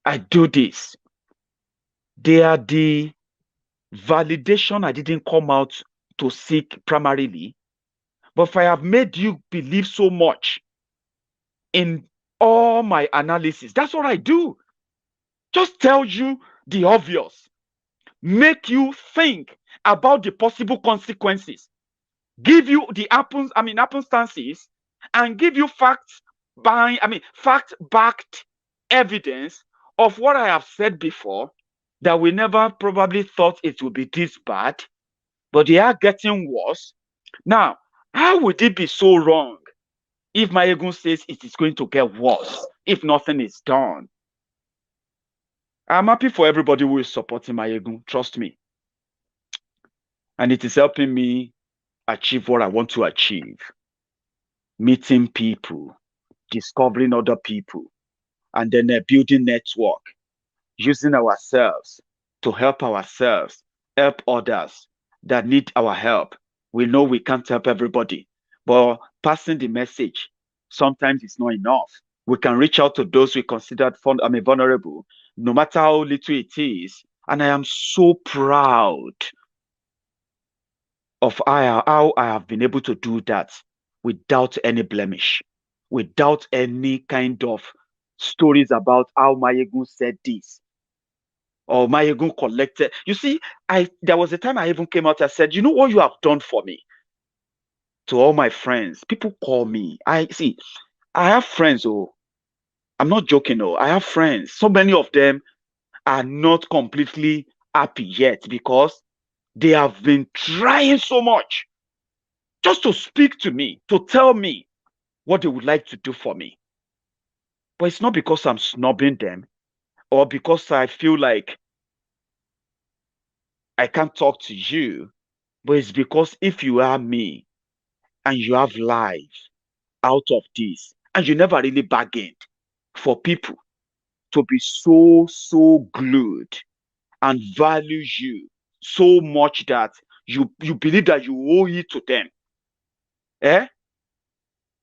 I do this. They are the validation I didn't come out to seek primarily. But if I have made you believe so much in all my analysis, that's what I do. Just tell you the obvious. Make you think about the possible consequences. Give you the happenstances, and give you fact-backed evidence of what I have said before, that we never probably thought it would be this bad, but they are getting worse. Now, how would it be so wrong if Maegun says it is going to get worse if nothing is done? I'm happy for everybody who is supporting Maegun, trust me. And it is helping me achieve what I want to achieve. Meeting people, discovering other people, and then building network, using ourselves to help ourselves, help others that need our help. We know we can't help everybody, but passing the message sometimes it's not enough. We can reach out to those we consider vulnerable, no matter how little it is. And I am so proud of how I have been able to do that without any blemish, without any kind of stories about how Maiyegun said this or Maiyegun collected. You see, there was a time I even came out and said, you know what you have done for me? To all my friends, people call me. I have friends, I'm not joking, I have friends. So many of them are not completely happy yet because they have been trying so much just to speak to me, to tell me what they would like to do for me. But it's not because I'm snubbing them or because I feel like I can't talk to you, but it's because if you are me and you have life out of this and you never really bargained for people to be so glued and value you so much that you believe that you owe it to them,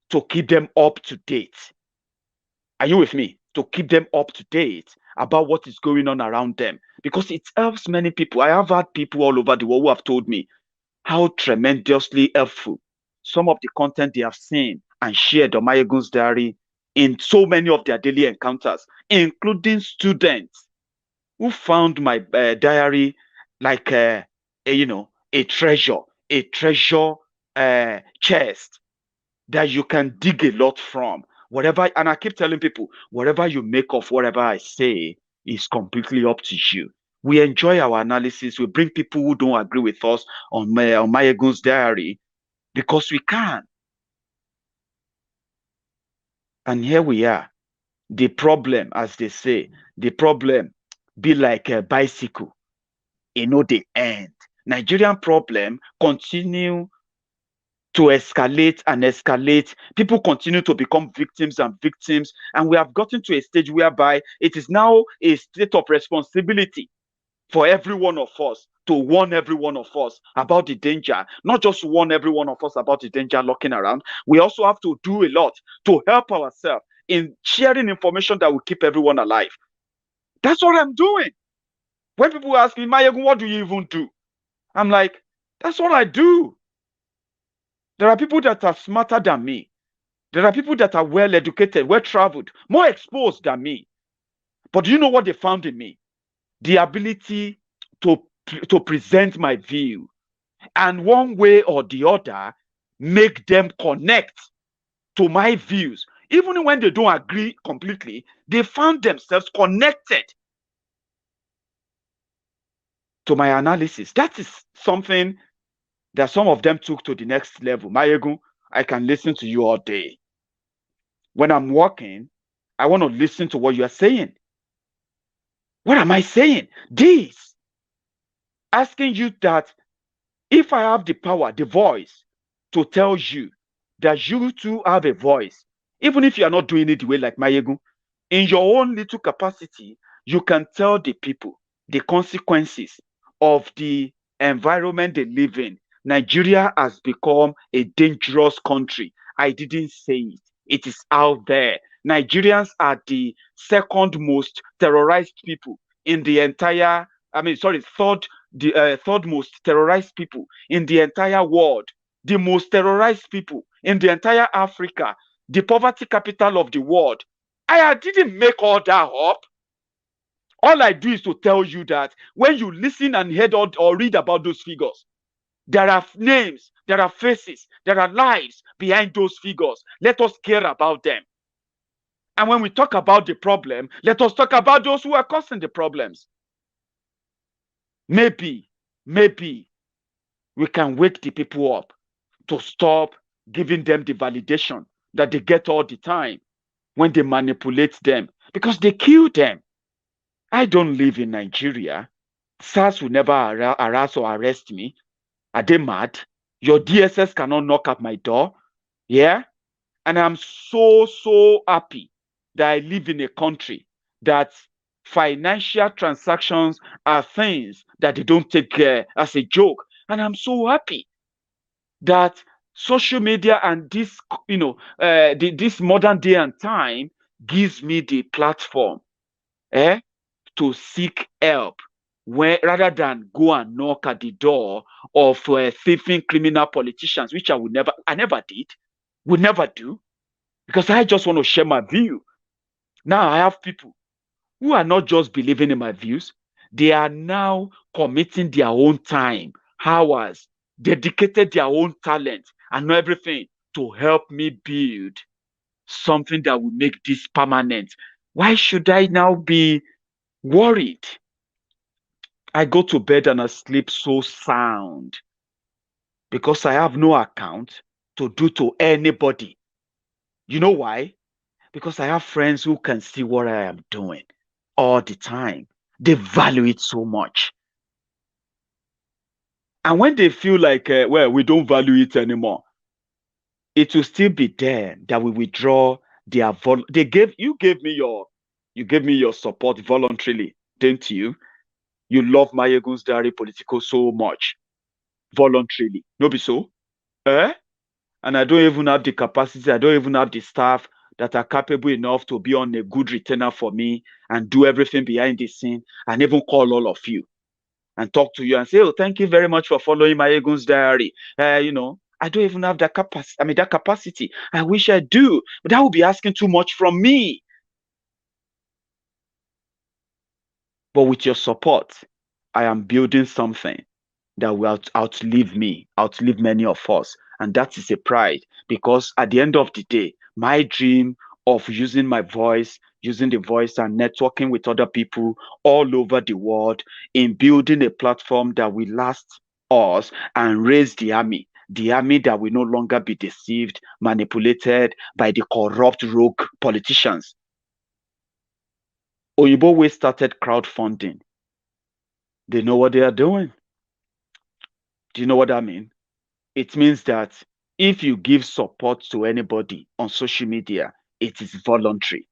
to keep them up to date. Are you with me? To keep them up to date about what is going on around them, because it helps many people. I have had people all over the world who have told me how tremendously helpful some of the content they have seen and shared on Maiyegun's Diary in so many of their daily encounters, including students who found my diary like a treasure chest that you can dig a lot from. Whatever, and I keep telling people, whatever you make of whatever I say is completely up to you. We enjoy our analysis. We bring people who don't agree with us on Maiyegun's Diary because we can. And here we are. The problem, as they say, the problem be like a bicycle. The end. Nigerian problem continue to escalate and escalate. People continue to become victims, and we have gotten to a stage whereby it is now a state of responsibility for every one of us to warn every one of us about the danger. Not just warn every one of us about the danger lurking around. We also have to do a lot to help ourselves in sharing information that will keep everyone alive. That's what I'm doing. When people ask me, Maiyegun, what do you even do? I'm like, that's what I do. There are people that are smarter than me. There are people that are well educated, well traveled, more exposed than me. But do you know what they found in me? The ability to present my view. And one way or the other, make them connect to my views. Even when they don't agree completely, they found themselves connected to my analysis. That is something that some of them took to the next level. Maiyegun, I can listen to you all day. When I'm walking, I want to listen to what you are saying. What am I saying? This. Asking you that if I have the power, the voice, to tell you that you too have a voice, even if you are not doing it the way like Maiyegun, in your own little capacity, you can tell the people the consequences of the environment they live in. Nigeria has become a dangerous country. I didn't say it. It is out there. Nigerians are the second most terrorized people in the entire, third most terrorized people in the entire world, the most terrorized people in the entire Africa, the poverty capital of the world. I didn't make all that up. All I do is to tell you that when you listen and hear or read about those figures, there are names, there are faces, there are lives behind those figures. Let us care about them. And when we talk about the problem, let us talk about those who are causing the problems. Maybe we can wake the people up to stop giving them the validation that they get all the time when they manipulate them, because they kill them. I don't live in Nigeria. SARS will never harass or arrest me. Are they mad? Your DSS cannot knock at my door. Yeah? And I'm so happy that I live in a country that financial transactions are things that they don't take as a joke. And I'm so happy that social media and this, this modern day and time gives me the platform to seek help, rather than go and knock at the door of thieving criminal politicians, which I never did, would never do, because I just want to share my view. Now I have people who are not just believing in my views, they are now committing their own time, hours, dedicated their own talent and everything to help me build something that will make this permanent. Why should I now be worried? I go to bed and I sleep so sound because I have no account to do to anybody. You know why? Because I have friends who can see what I am doing all the time. They value it so much. And when they feel like, we don't value it anymore, it will still be there that we withdraw their you gave me your support voluntarily, didn't you? You love Maiyegun's Diary Politico so much. Voluntarily. No be so? And I don't even have the capacity, I don't even have the staff that are capable enough to be on a good retainer for me and do everything behind the scene and even call all of you and talk to you and say, oh, thank you very much for following Maiyegun's Diary. I don't even have that capacity. I wish I do, but that would be asking too much from me. But with your support, I am building something that will outlive me, outlive many of us. And that is a pride, because at the end of the day, my dream of using my voice, using the voice and networking with other people all over the world in building a platform that will last us and raise the army that will no longer be deceived, manipulated by the corrupt rogue politicians. Oyibo Way started crowdfunding. They know what they are doing. Do you know what I mean? It means that if you give support to anybody on social media, it is voluntary.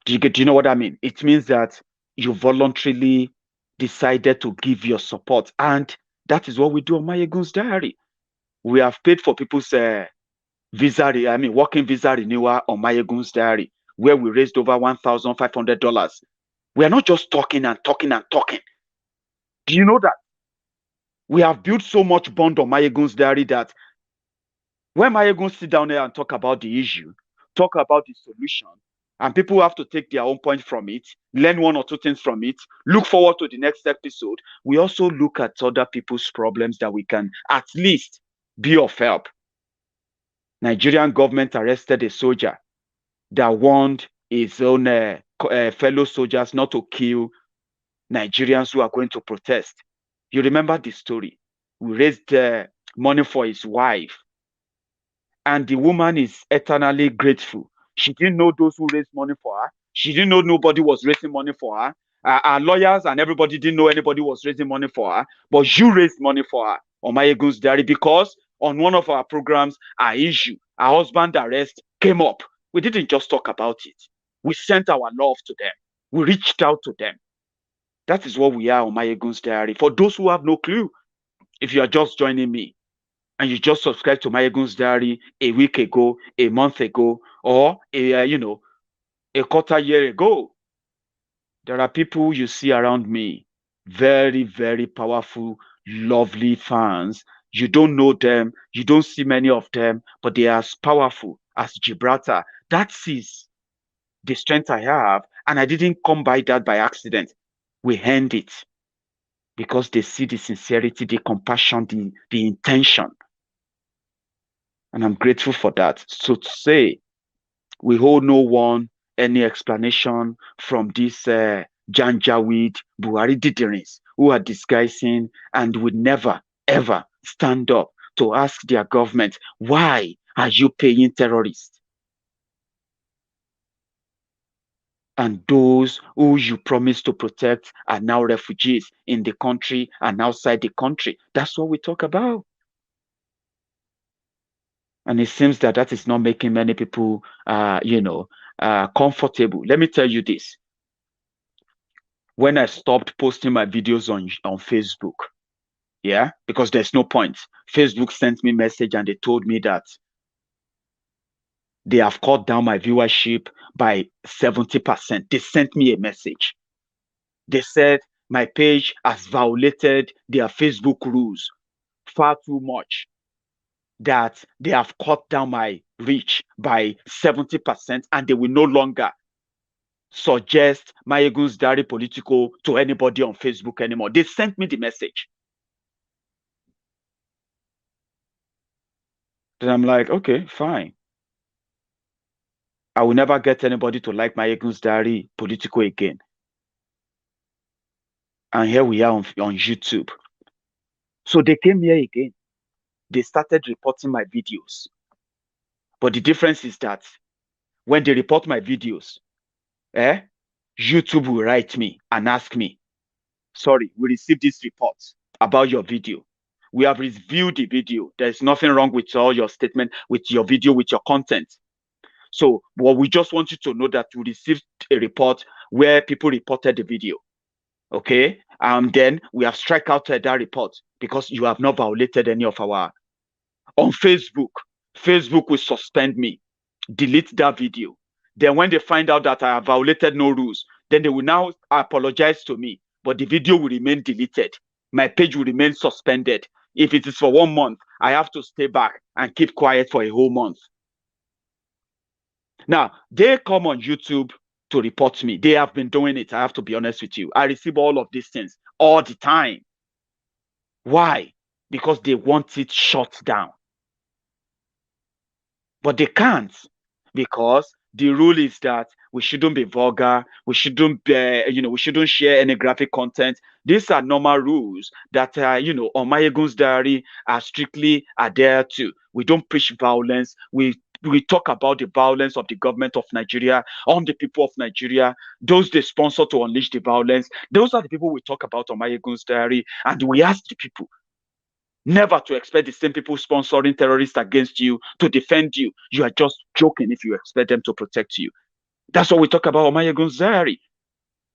Do you know what I mean? It means that you voluntarily decided to give your support. And that is what we do on Maiyegun's Diary. We have paid for people's working visa renewal on Maiyegun's Diary, where we raised over $1,500. We are not just talking and talking and talking. Do you know that? We have built so much bond on Maiyegun's Diary that when Maegon sit down there and talk about the issue, talk about the solution, and people have to take their own point from it, learn one or two things from it, look forward to the next episode, we also look at other people's problems that we can at least be of help. Nigerian government arrested a soldier that warned his own fellow soldiers not to kill Nigerians who are going to protest. You remember the story. We raised money for his wife, and the woman is eternally grateful. She didn't know those who raised money for her. She didn't know nobody was raising money for her. Our lawyers and everybody didn't know anybody was raising money for her, but you raised money for her on Maiyegun's Diary, because on one of our programs, our issue, our husband arrest came up. We didn't just talk about it. We sent our love to them. We reached out to them. That is what we are on Maiyegun's Diary. For those who have no clue, if you are just joining me and you just subscribed to Maiyegun's Diary a week ago, a month ago, or a quarter year ago, there are people you see around me, very, very powerful, lovely fans. You don't know them, you don't see many of them, but they are as powerful as Gibraltar. That is the strength I have, and I didn't come by that by accident. We earned it because they see the sincerity, the compassion, the intention. And I'm grateful for that. So to say, we hold no one any explanation from these Janjaweed Buhari Didirins who are disguising and would never, ever stand up to ask their government, why are you paying terrorists? And those who you promised to protect are now refugees in the country and outside the country. That's what we talk about. And it seems that that is not making many people, comfortable. Let me tell you this. When I stopped posting my videos on Facebook, yeah, because there's no point. Facebook sent me a message and they told me that they have cut down my viewership by 70%. They sent me a message. They said my page has violated their Facebook rules far too much, that they have cut down my reach by 70% and they will no longer suggest Maiyegun's Diary Politico to anybody on Facebook anymore. They sent me the message. Then I'm like, okay, fine. I will never get anybody to like Maiyegun's Diary Politico again. And here we are on YouTube. So they came here again. They started reporting my videos. But the difference is that when they report my videos, YouTube will write me and ask me, sorry, we received this report about your video. We have reviewed the video. There's nothing wrong with all your statement, with your video, with your content. So, well, we just want you to know that we received a report where people reported the video. Okay? Then we have struck out that report because you have not violated any of our. On Facebook, Facebook will suspend me, delete that video. Then when they find out that I have violated no rules, then they will now apologize to me, but the video will remain deleted. My page will remain suspended. If it is for 1 month, I have to stay back and keep quiet for a whole month. Now, they come on YouTube to report me. They have been doing it. I have to be honest with you. I receive all of these things all the time. Why? Because they want it shut down. But they can't, because the rule is that we shouldn't be vulgar. We shouldn't we shouldn't share any graphic content. These are normal rules that, on Maiyegun's Diary are strictly adhered to. We don't preach violence. We talk about the violence of the government of Nigeria on the people of Nigeria, those they sponsor to unleash the violence. Those are the people we talk about on Maiyegun's Diary. And we ask the people never to expect the same people sponsoring terrorists against you to defend you. You are just joking if you expect them to protect you. That's what we talk about on Maiyegun's Diary.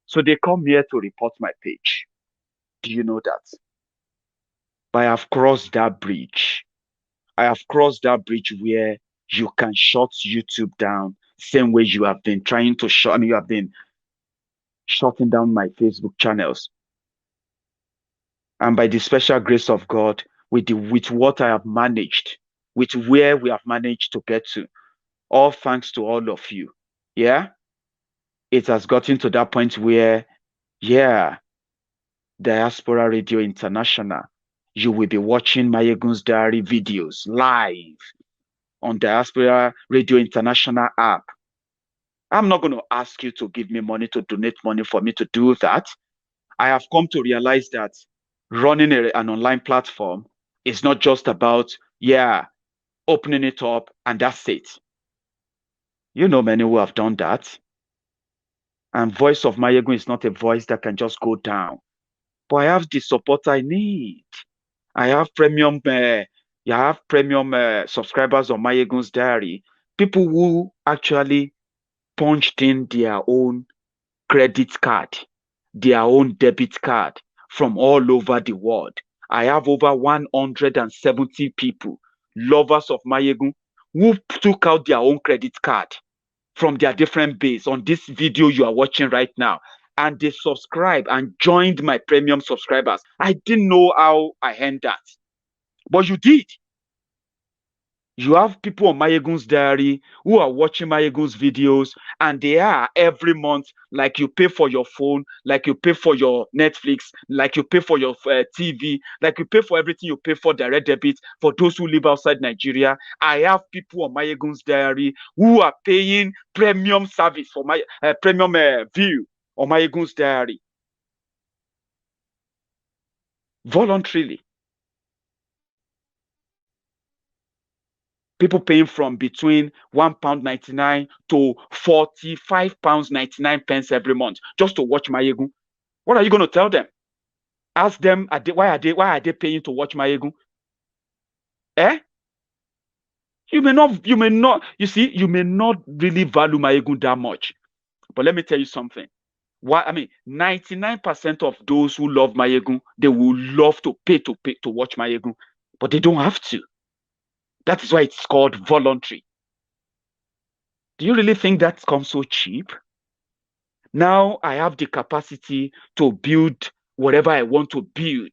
So they come here to report my page. Do you know that? But I have crossed that bridge. I have crossed that bridge where you can shut YouTube down, same way you have been trying to shut, you have been shutting down my Facebook channels. And by the special grace of God, with what I have managed, with where we have managed to get to, all thanks to all of you. Yeah, it has gotten to that point where, yeah, Diaspora Radio International you will be watching Maiyegun's Diary videos live on Diaspora Radio International app. I'm not going to ask you to give me money, to donate money for me to do that. I have come to realize that running an online platform is not just about, opening it up and that's it. You know many who have done that. And voice of Maiyegun is not a voice that can just go down. But I have the support I need. I have premium subscribers on Maiyegun's Diary. People who actually punched in their own credit card, their own debit card from all over the world. I have over 170 people, lovers of Maiyegun, who took out their own credit card from their different base on this video you are watching right now. And they subscribed and joined my premium subscribers. I didn't know how I earned that, but you did. You have people on Maiyegun's Diary who are watching Maiyegun's videos, and they are every month, like you pay for your phone, like you pay for your Netflix, like you pay for your TV, like you pay for everything you pay for direct debit for those who live outside Nigeria. I have people on Maiyegun's Diary who are paying premium service for my premium view on Maiyegun's Diary voluntarily. People paying from between £1.99 to £45.99 every month just to watch Maiyegun. What are you going to tell them? Ask them, why are they paying to watch Maiyegun? You may not really value Maiyegun that much. But let me tell you something. 99% of those who love Maiyegun, they will love to pay to watch Maiyegun, but they don't have to. That is why it's called voluntary. Do you really think that comes so cheap? Now I have the capacity to build whatever I want to build,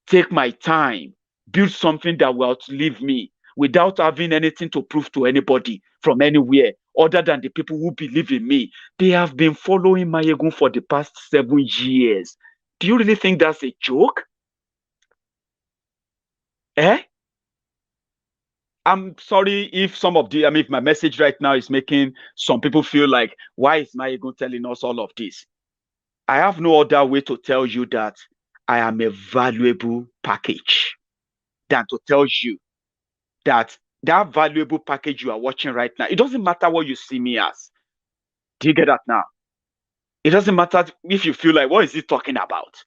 take my time, build something that will outlive me without having anything to prove to anybody from anywhere other than the people who believe in me. They have been following Maiyegun for the past 7 years. Do you really think that's a joke? I'm sorry if if my message right now is making some people feel like, why is Maiyegun telling us all of this? I have no other way to tell you that I am a valuable package than to tell you that valuable package you are watching right now, it doesn't matter what you see me as. Do you get that now? It doesn't matter if you feel like, what is he talking about?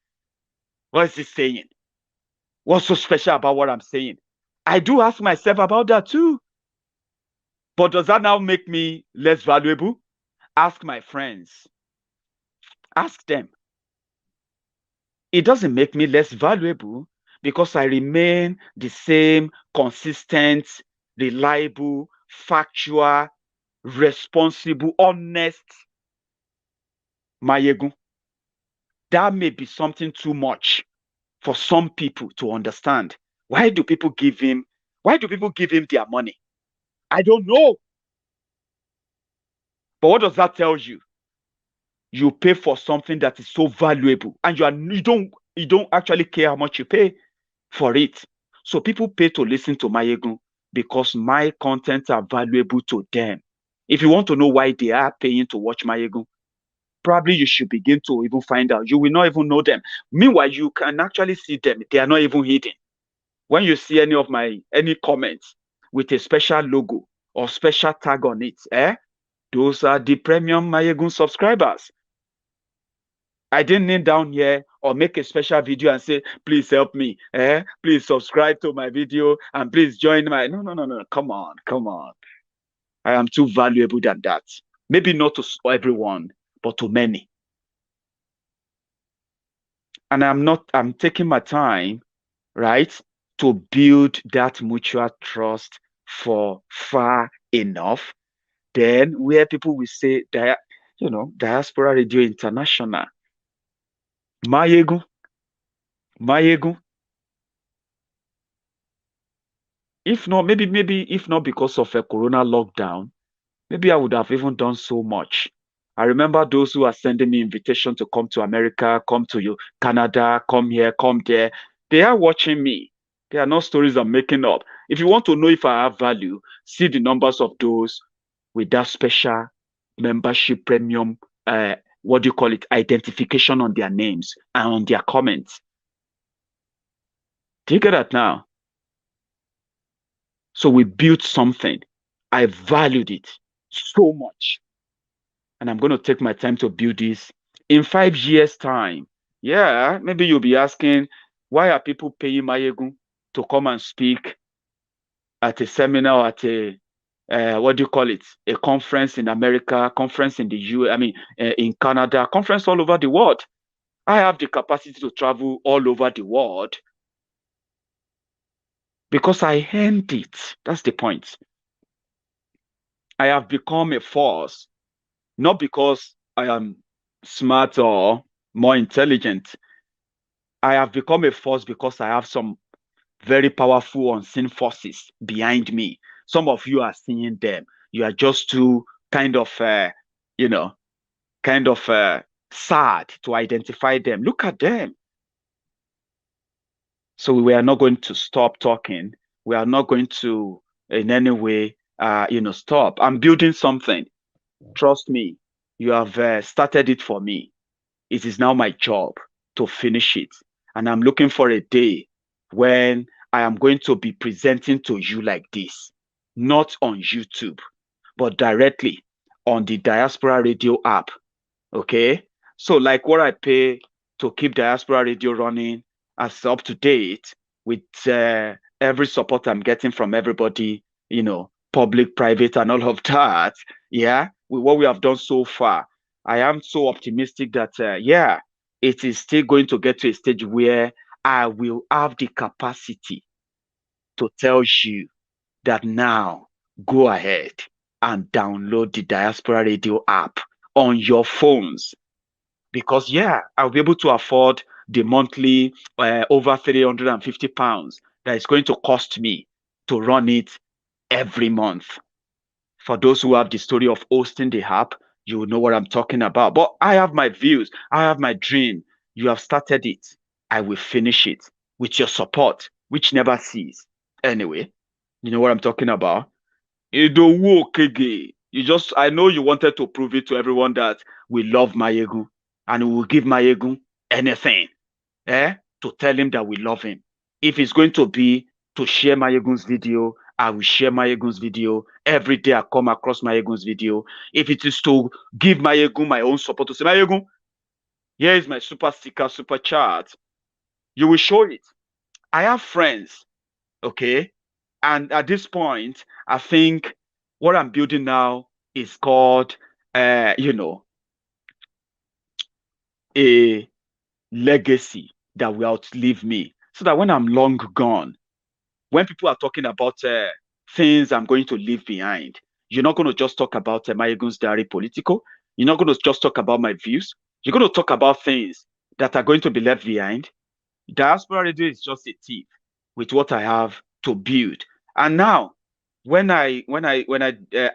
What is he saying? What's so special about what I'm saying? I do ask myself about that too. But does that now make me less valuable? Ask my friends. Ask them. It doesn't make me less valuable because I remain the same consistent, reliable, factual, responsible, honest Maiyegun. That may be something too much for some people to understand. Why do people give him their money? I don't know. But what does that tell you? You pay for something that is so valuable, and you don't actually care how much you pay for it. So people pay to listen to Maiyegun because my contents are valuable to them. If you want to know why they are paying to watch Maiyegun, probably you should begin to even find out. You will not even know them. Meanwhile, you can actually see them. They are not even hidden. When you see any comments with a special logo or special tag on it, those are the premium Maiyegun subscribers. I didn't kneel down here or make a special video and say, please help me. Please subscribe to my video and please join my... No. Come on. I am too valuable than that. Maybe not to everyone, but to many. And I'm taking my time, right, to build that mutual trust for far enough. Then where people will say, Diaspora Radio International, Maiyegun. If not because of a corona lockdown, maybe I would have even done so much. I remember those who are sending me invitation to come to America, come to Canada, come here, come there. They are watching me. They are not stories I'm making up. If you want to know if I have value, see the numbers of those with that special membership premium, what do you call it, identification on their names and on their comments. Do you get that now? So we built something. I valued it so much. And I'm going to take my time to build this. In 5 years' time, yeah, maybe you'll be asking, why are people paying Maiyegun to come and speak at a seminar, at a what do you call it? A conference in America, conference in the U. I mean, in Canada, conference all over the world. I have the capacity to travel all over the world because I earned it. That's the point. I have become a force, not because I am smart or more intelligent. I have become a force because I have some very powerful unseen forces behind me. Some of you are seeing them. You are just too kind of, you know, kind of sad to identify them. Look at them. So we are not going to stop talking. We are not going to, in any way, stop. I'm building something. Trust me. You have started it for me. It is now my job to finish it. And I'm looking for a day when I am going to be presenting to you like this, not on YouTube, but directly on the Diaspora Radio app. Okay. So, like what I pay to keep Diaspora Radio running as up to date with every support I'm getting from everybody, public, private, and all of that. Yeah. With what we have done so far, I am so optimistic that, yeah, it is still going to get to a stage where I will have the capacity to tell you that now go ahead and download the Diaspora Radio app on your phones. Because, yeah, I'll be able to afford the monthly over £350 that is going to cost me to run it every month. For those who have the story of hosting the app, you will know what I'm talking about. But I have my views. I have my dream. You have started it. I will finish it with your support, which never cease. Anyway, you know what I'm talking about? I know you wanted to prove it to everyone that we love Maiyegun and we will give Maiyegun anything, to tell him that we love him. If it's going to be to share Maiyegun's video, I will share Maiyegun's video. Every day I come across Maiyegun's video. If it is to give Maiyegun my own support, to say, Maiyegun, here is my super sticker, super chat. You will show it. I have friends, okay? And at this point, I think what I'm building now is called, a legacy that will outlive me. So that when I'm long gone, when people are talking about things I'm going to leave behind, you're not going to just talk about Maiyegun's Diary Politico. You're not going to just talk about my views. You're going to talk about things that are going to be left behind. Diaspora Radio is just a tip with what I have to build. And now, when I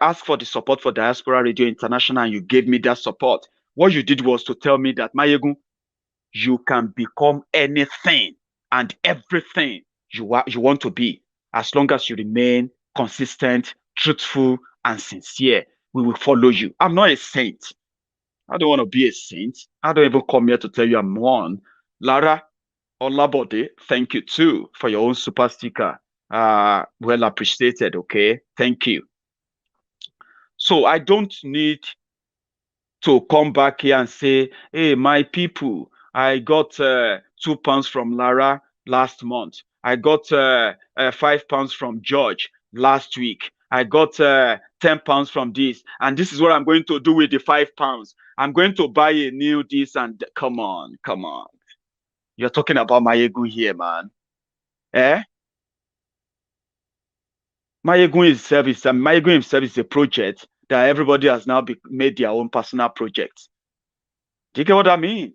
asked for the support for Diaspora Radio International, and you gave me that support, what you did was to tell me that, Maiyegun, you can become anything and everything you want to be, as long as you remain consistent, truthful, and sincere. We will follow you. I'm not a saint. I don't want to be a saint. I don't even come here to tell you I'm one. Lara Olabode, thank you too for your own super sticker. Well appreciated. Okay, thank you. So I don't need to come back here and say, hey, my people, I got £2 from Lara last month. I got £5 from George last week. I got £10 from this. And this is what I'm going to do with the £5. I'm going to buy a new this and come on. You're talking about Maiyegun here, man. Maiyegun himself is a project that everybody has now made their own personal projects. Do you get what I mean?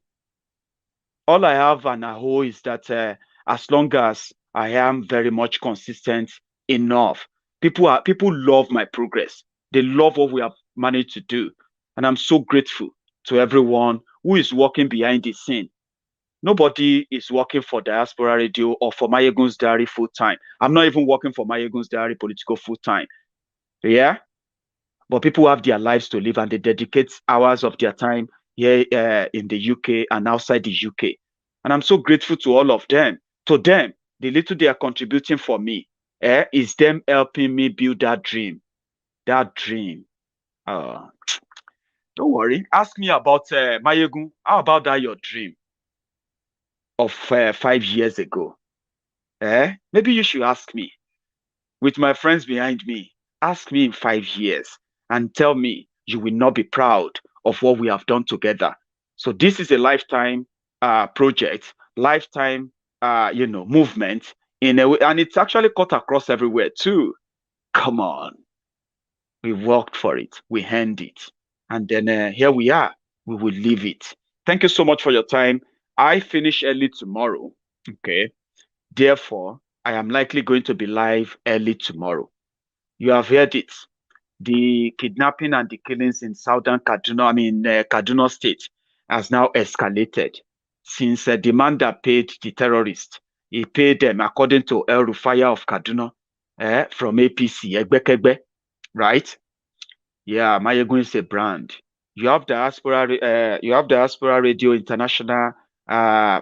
All I have and I hold is that as long as I am very much consistent enough, people love my progress. They love what we have managed to do. And I'm so grateful to everyone who is working behind the scene. Nobody is working for Diaspora Radio or for Maiyegun's Diary full time. I'm not even working for Maiyegun's Diary Political full time. Yeah? But people have their lives to live and they dedicate hours of their time here in the UK and outside the UK. And I'm so grateful to all of them. To them, the little they are contributing for me is them helping me build that dream. That dream. Don't worry. Ask me about Maiyegun. How about that your dream of 5 years ago? Maybe you should ask me. With my friends behind me, ask me in 5 years and tell me you will not be proud of what we have done together. So this is a lifetime project, lifetime movement in a way, and it's actually cut across everywhere too. Come on. We worked for it, we earned it, and then here we are. We will leave it. Thank you so much for your time. I finish early tomorrow. Okay. Therefore, I am likely going to be live early tomorrow. You have heard it. The kidnapping and the killings in southern Kaduna State has now escalated since the man that paid the terrorists, he paid them according to El Rufaya of Kaduna from APC, Egbekegbe, right? Yeah, Maiyegun is a brand. You have Diaspora Radio International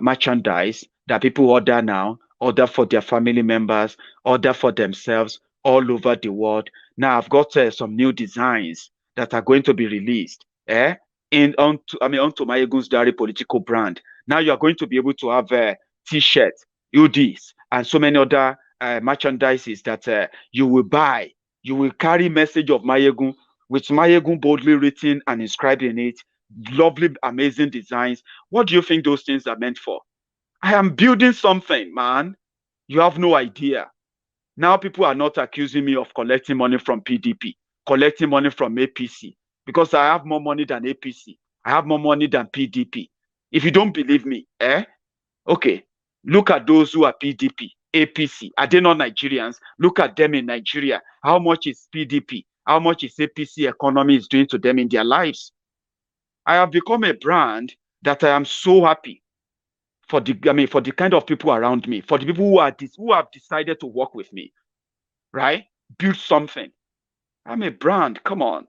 merchandise that people order now, order for their family members, order for themselves all over the world. Now I've got some new designs that are going to be released onto Maiyegun's Diary Political brand. Now you are going to be able to have t-shirts, hoodies, and so many other merchandises that you will buy. You will carry message of Maiyegun with Maiyegun boldly written and inscribed in it. Lovely, amazing designs. What do you think those things are meant for? I am building something, man. You have no idea. Now people are not accusing me of collecting money from PDP, collecting money from APC, because I have more money than APC. I have more money than PDP. If you don't believe me, okay, look at those who are PDP, APC. Are they not Nigerians? Look at them in Nigeria. How much is PDP? How much is APC economy is doing to them in their lives? I have become a brand that I am so happy for the kind of people around me, for the people who have decided to work with me, right? Build something. I'm a brand. Come on.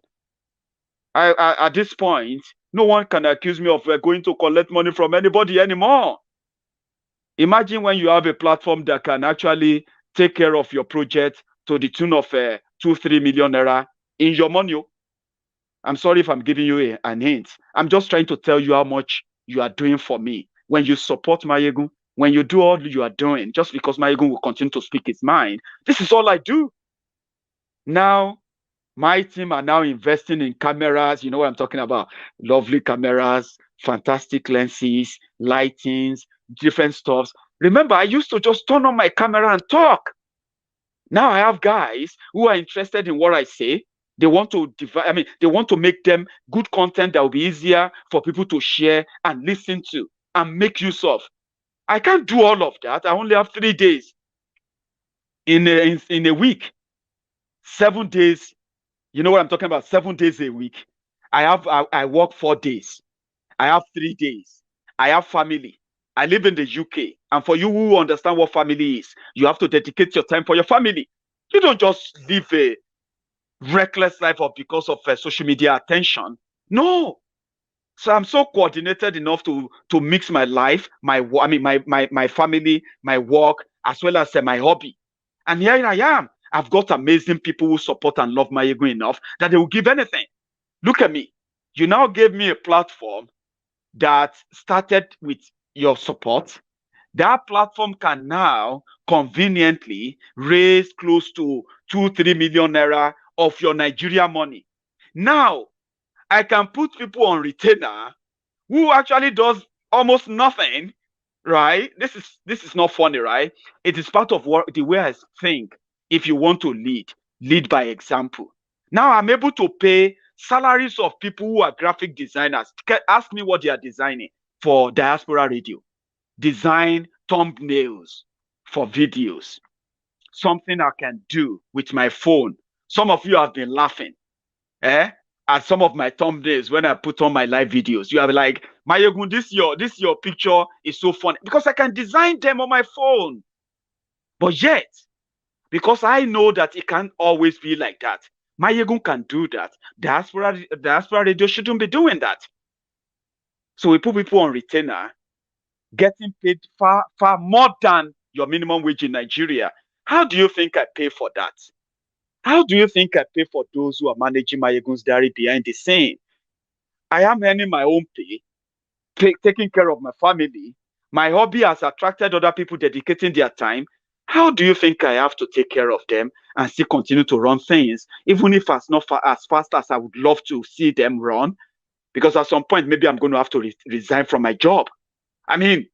At this point, no one can accuse me of going to collect money from anybody anymore. Imagine when you have a platform that can actually take care of your project to the tune of 2-3 million naira in your money. I'm sorry if I'm giving you an hint. I'm just trying to tell you how much you are doing for me. When you support Maiyegun, when you do all you are doing, just because Maiyegun will continue to speak his mind, this is all I do. Now, my team are now investing in cameras. You know what I'm talking about? Lovely cameras, fantastic lenses, lightings, different stuffs. Remember, I used to just turn on my camera and talk. Now I have guys who are interested in what I say. They want to they want to make them good content that will be easier for people to share and listen to and make use of. I can't do all of that. I only have 3 days in a week. 7 days. You know what I'm talking about? 7 days a week. I work 4 days. I have 3 days. I have family. I live in the UK. And for you who understand what family is, you have to dedicate your time for your family. You don't just live a reckless life because of social media attention. No. So I'm so coordinated enough to mix my life, my family, my work, as well as my hobby. And here I am. I've got amazing people who support and love Maiyegun enough that they will give anything. Look at me. You now gave me a platform that started with your support. That platform can now conveniently raise close to 2-3 million naira of your Nigeria money. Now, I can put people on retainer who actually does almost nothing, right? This is not funny, right? It is part of the way I think. If you want to lead by example. Now I'm able to pay salaries of people who are graphic designers. Ask me what they are designing for Diaspora Radio. Design thumbnails for videos. Something I can do with my phone. Some of you have been laughing at some of my thumbnails when I put on my live videos. You are like, Maiyegun, this your picture is so funny because I can design them on my phone. But yet, because I know that it can't always be like that, Maiyegun can do that. Diaspora radio shouldn't be doing that. So we put people on retainer, getting paid far more than your minimum wage in Nigeria. How do you think I pay for that? How do you think I pay for those who are managing Maiyegun's Diary behind the scene? I am earning my own pay, taking care of my family. My hobby has attracted other people dedicating their time. How do you think I have to take care of them and still continue to run things, even if it's not as fast as I would love to see them run? Because at some point, maybe I'm going to have to resign from my job. I mean,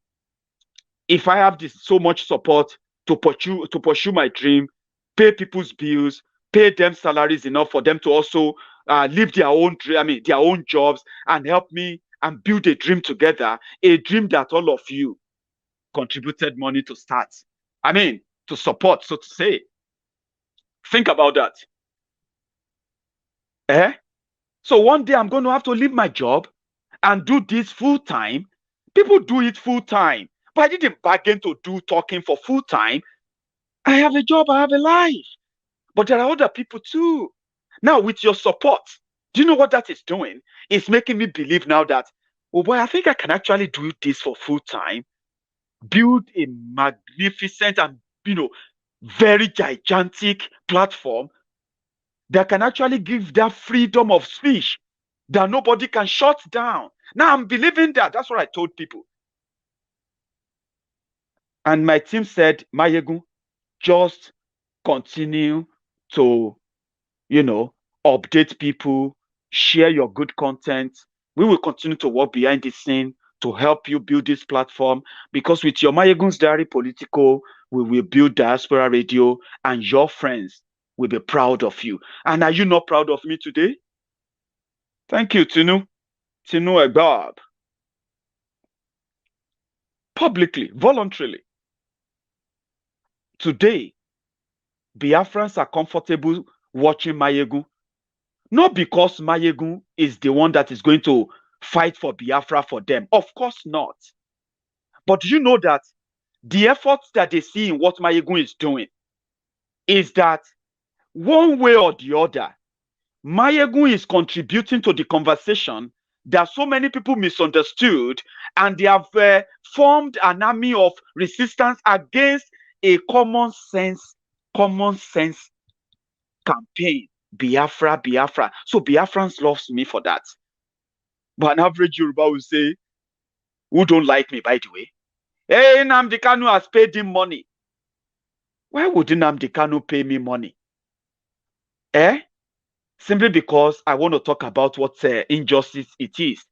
if I have so much support to pursue my dream, pay people's bills, pay them salaries enough for them to also live their own dream, their own jobs, and help me and build a dream together, a dream that all of you contributed money to start. To support, so to say. Think about that. So one day I'm going to have to leave my job and do this full time. People do it full time, but I didn't bargain to do talking for full time. I have a job, I have a life, but there are other people too. Now, with your support, do you know what that is doing? It's making me believe now that, oh boy, I think I can actually do this for full time, build a magnificent and, very gigantic platform that can actually give that freedom of speech that nobody can shut down. Now I'm believing that. That's what I told people. And my team said, Maiyegun, just continue to, update people, share your good content. We will continue to work behind the scene to help you build this platform, because with your Maiyegun's Diary Politico, we will build Diaspora Radio, and your friends will be proud of you. And are you not proud of me today? Thank you, Tinu Egbab. Publicly, voluntarily. Today, Biafrans are comfortable watching Maiyegun, not because Maiyegun is the one that is going to fight for Biafra for them. Of course not. But do you know that the efforts that they see in what Maiyegun is doing is that one way or the other, Maiyegun is contributing to the conversation that so many people misunderstood, and they have formed an army of resistance against a common sense campaign. Biafra. So Biafrans loves me for that. But an average Yoruba will say, who don't like me, by the way? Hey, Nnamdi Kanu has paid him money. Why would Nnamdi Kanu pay me money? Simply because I want to talk about what injustice it is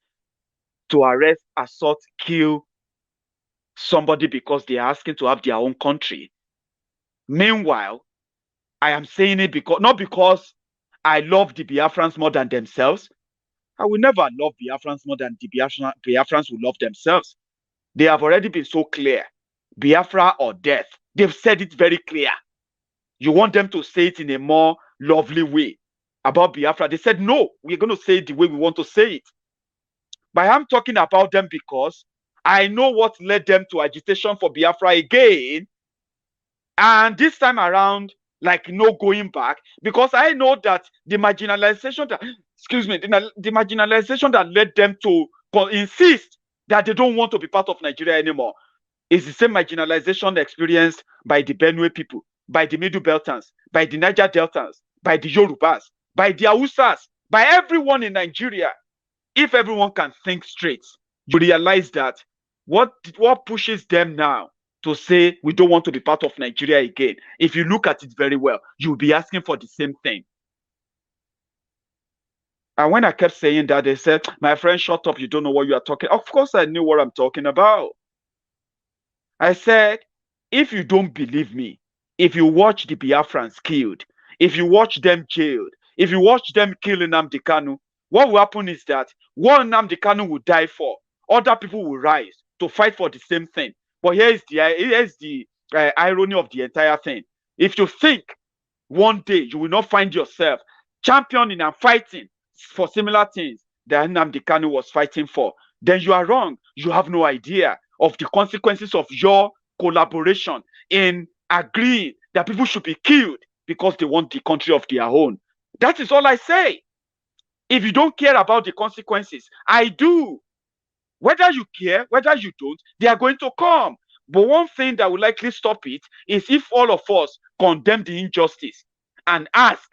to arrest, assault, kill somebody because they are asking to have their own country. Meanwhile, I am saying it not because I love the Biafrans more than themselves. I will never love Biafrans more than the Biafrans will love themselves. They have already been so clear. Biafra or death. They've said it very clear. You want them to say it in a more lovely way about Biafra. They said, no, we're going to say it the way we want to say it. But I'm talking about them because I know what led them to agitation for Biafra again. And this time around, like no going back, because I know that the marginalization that led them to insist that they don't want to be part of Nigeria anymore is the same marginalization experienced by the Benue people, by the Middle Beltans, by the Niger Deltans, by the Yorubas, by the Hausas, by everyone in Nigeria. If everyone can think straight, you realize that what pushes them now to say we don't want to be part of Nigeria again, if you look at it very well, you'll be asking for the same thing. And when I kept saying that, they said, my friend, shut up, you don't know what you are talking. Of course, I knew what I'm talking about. I said, if you don't believe me, if you watch the Biafrans killed, if you watch them jailed, if you watch them killing Nnamdi Kanu, what will happen is that one Nnamdi Kanu will die for, other people will rise to fight for the same thing. But here's the irony of the entire thing. If you think one day you will not find yourself championing and fighting for similar things that Nnamdi Kanu was fighting for, then you are wrong. You have no idea of the consequences of your collaboration in agreeing that people should be killed because they want the country of their own. That is all I say. If you don't care about the consequences, I do. Whether you care, whether you don't, they are going to come. But one thing that will likely stop it is if all of us condemn the injustice and ask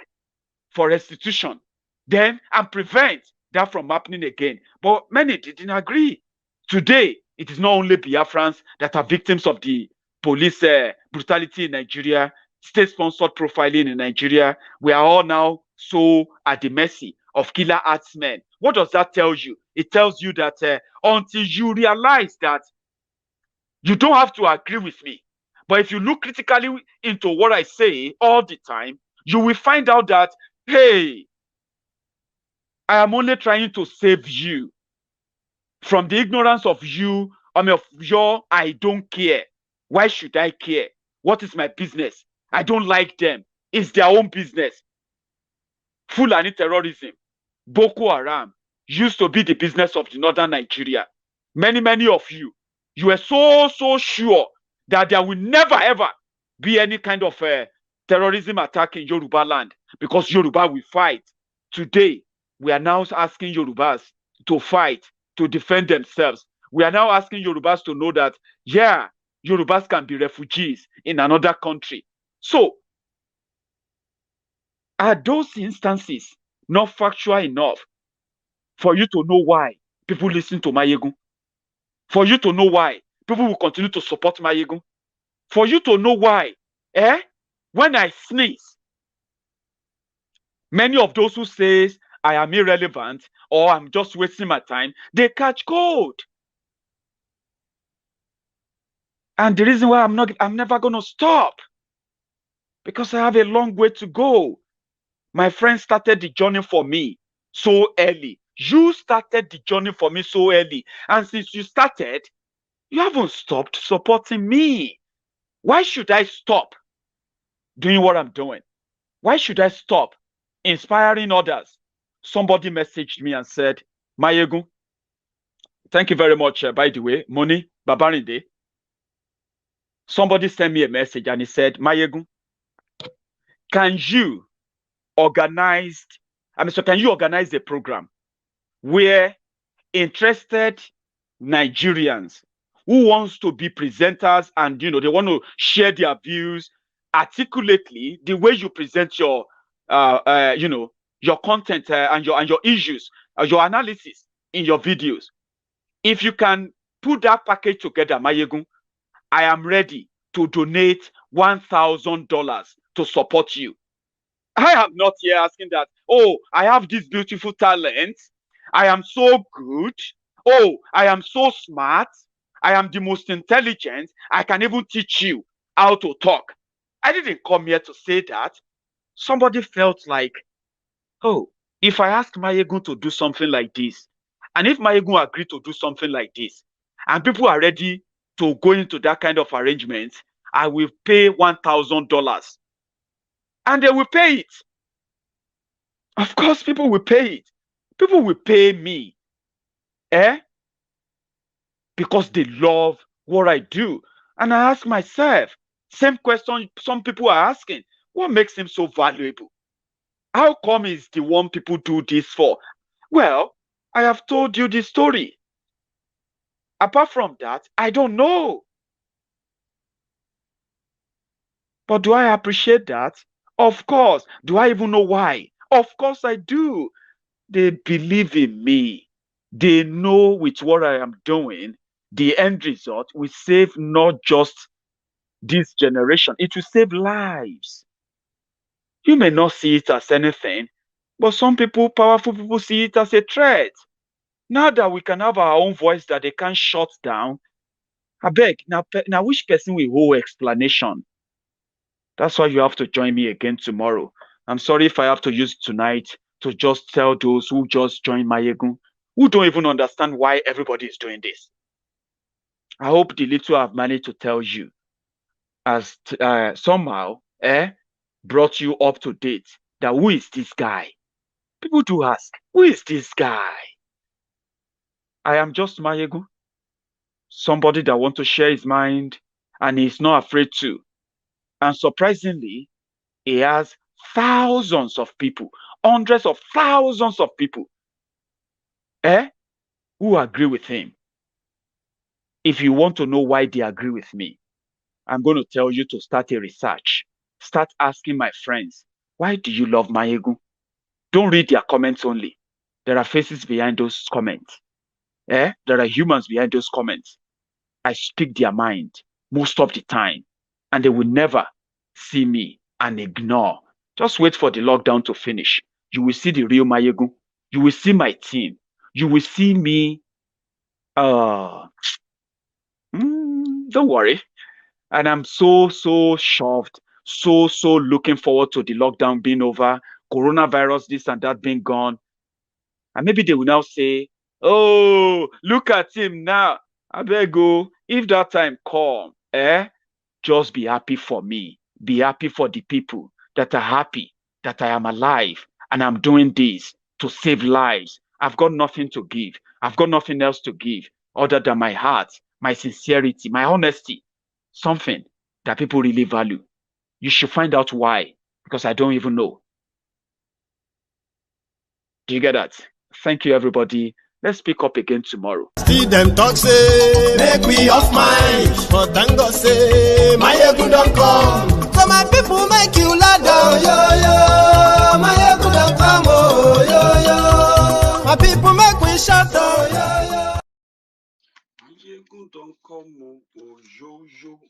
for restitution, then and prevent that from happening again. But many didn't agree. Today, it is not only Biafrans that are victims of the police brutality in Nigeria, state-sponsored profiling in Nigeria. We are all now so at the mercy of killer herdsmen. What does that tell you? It tells you that until you realize that you don't have to agree with me, but if you look critically into what I say all the time, you will find out that, hey, I am only trying to save you from the ignorance of you, of your I don't care. Why should I care? What is my business? I don't like them. It's their own business. Fulani terrorism, Boko Haram used to be the business of the northern Nigeria. Many of you were so sure that there will never ever be any kind of terrorism attack in Yoruba land because Yoruba will fight. Today, we are now asking Yorubas to fight, to defend themselves. We are now asking Yorubas to know that, yeah, Yorubas can be refugees in another country. So, are those instances not factual enough for you to know why people listen to Maiyegun? For you to know why people will continue to support Maiyegun? For you to know why, when I sneeze, many of those who say I am irrelevant or I'm just wasting my time, they catch cold. And the reason why I'm never going to stop, because I have a long way to go. My friend started the journey for me so early. You started the journey for me so early. And since you started, you haven't stopped supporting me. Why should I stop doing what I'm doing? Why should I stop inspiring others? Somebody messaged me and said, Maiyegun, thank you very much, by the way, Moni Babarinde. Somebody sent me a message and he said, Maiyegun, can you organize a program where interested Nigerians who wants to be presenters and they want to share their views articulately, the way you present your your content and your issues, your analysis in your videos. If you can put that package together, Maiyegun, I am ready to donate $1,000 to support you. I am not here asking that, oh, I have this beautiful talent. I am so good. Oh, I am so smart. I am the most intelligent. I can even teach you how to talk. I didn't come here to say that. Somebody felt like, oh, if I ask Maiyegun to do something like this, and if Maiyegun agreed to do something like this, and people are ready to go into that kind of arrangement, I will pay $1,000. And they will pay it. Of course, people will pay it. People will pay me. Because they love what I do. And I ask myself, same question some people are asking, what makes him so valuable? How come is the one people do this for? Well, I have told you the story. Apart from that, I don't know. But do I appreciate that? Of course. Do I even know why? Of course I do. They believe in me. They know with what I am doing, the end result will save not just this generation, it will save lives. You may not see it as anything, but some people, powerful people, see it as a threat. Now that we can have our own voice that they can't shut down, I beg, now which person will hold explanation? That's why you have to join me again tomorrow. I'm sorry if I have to use tonight to just tell those who just joined Maiyegun, who don't even understand why everybody is doing this. I hope the little I've managed to tell you has somehow brought you up to date that who is this guy? People do ask, who is this guy? I am just Maiyegun, somebody that wants to share his mind and he's not afraid to. And surprisingly, he has thousands of people, hundreds of thousands of people, who agree with him. If you want to know why they agree with me, I'm going to tell you to start a research. Start asking my friends, why do you love Maiyegun? Don't read their comments only. There are faces behind those comments. There are humans behind those comments. I speak their mind most of the time, and they will never see me and ignore. Just wait for the lockdown to finish. You will see the real Maiyegun. You will see my team. You will see me. Don't worry. And I'm so shoved, so looking forward to the lockdown being over, coronavirus, this and that being gone. And maybe they will now say, oh, look at him now. I better go. If that time come, just be happy for me. Be happy for the people that are happy that I am alive and I'm doing this to save lives. I've got nothing to give. I've got nothing else to give other than my heart, my sincerity, my honesty. Something that people really value. You should find out why, because I don't even know. Do you get that? Thank you, everybody. Let's pick up again tomorrow. Still them talk say, make we off mind. But thank God say, Maiyegun don't come. So my people make you ladder. Oh, yo, Maiyegun don't come. Oh, yo. My people make we shout. Oh, yo. Maiyegun don't come. Oh, yo.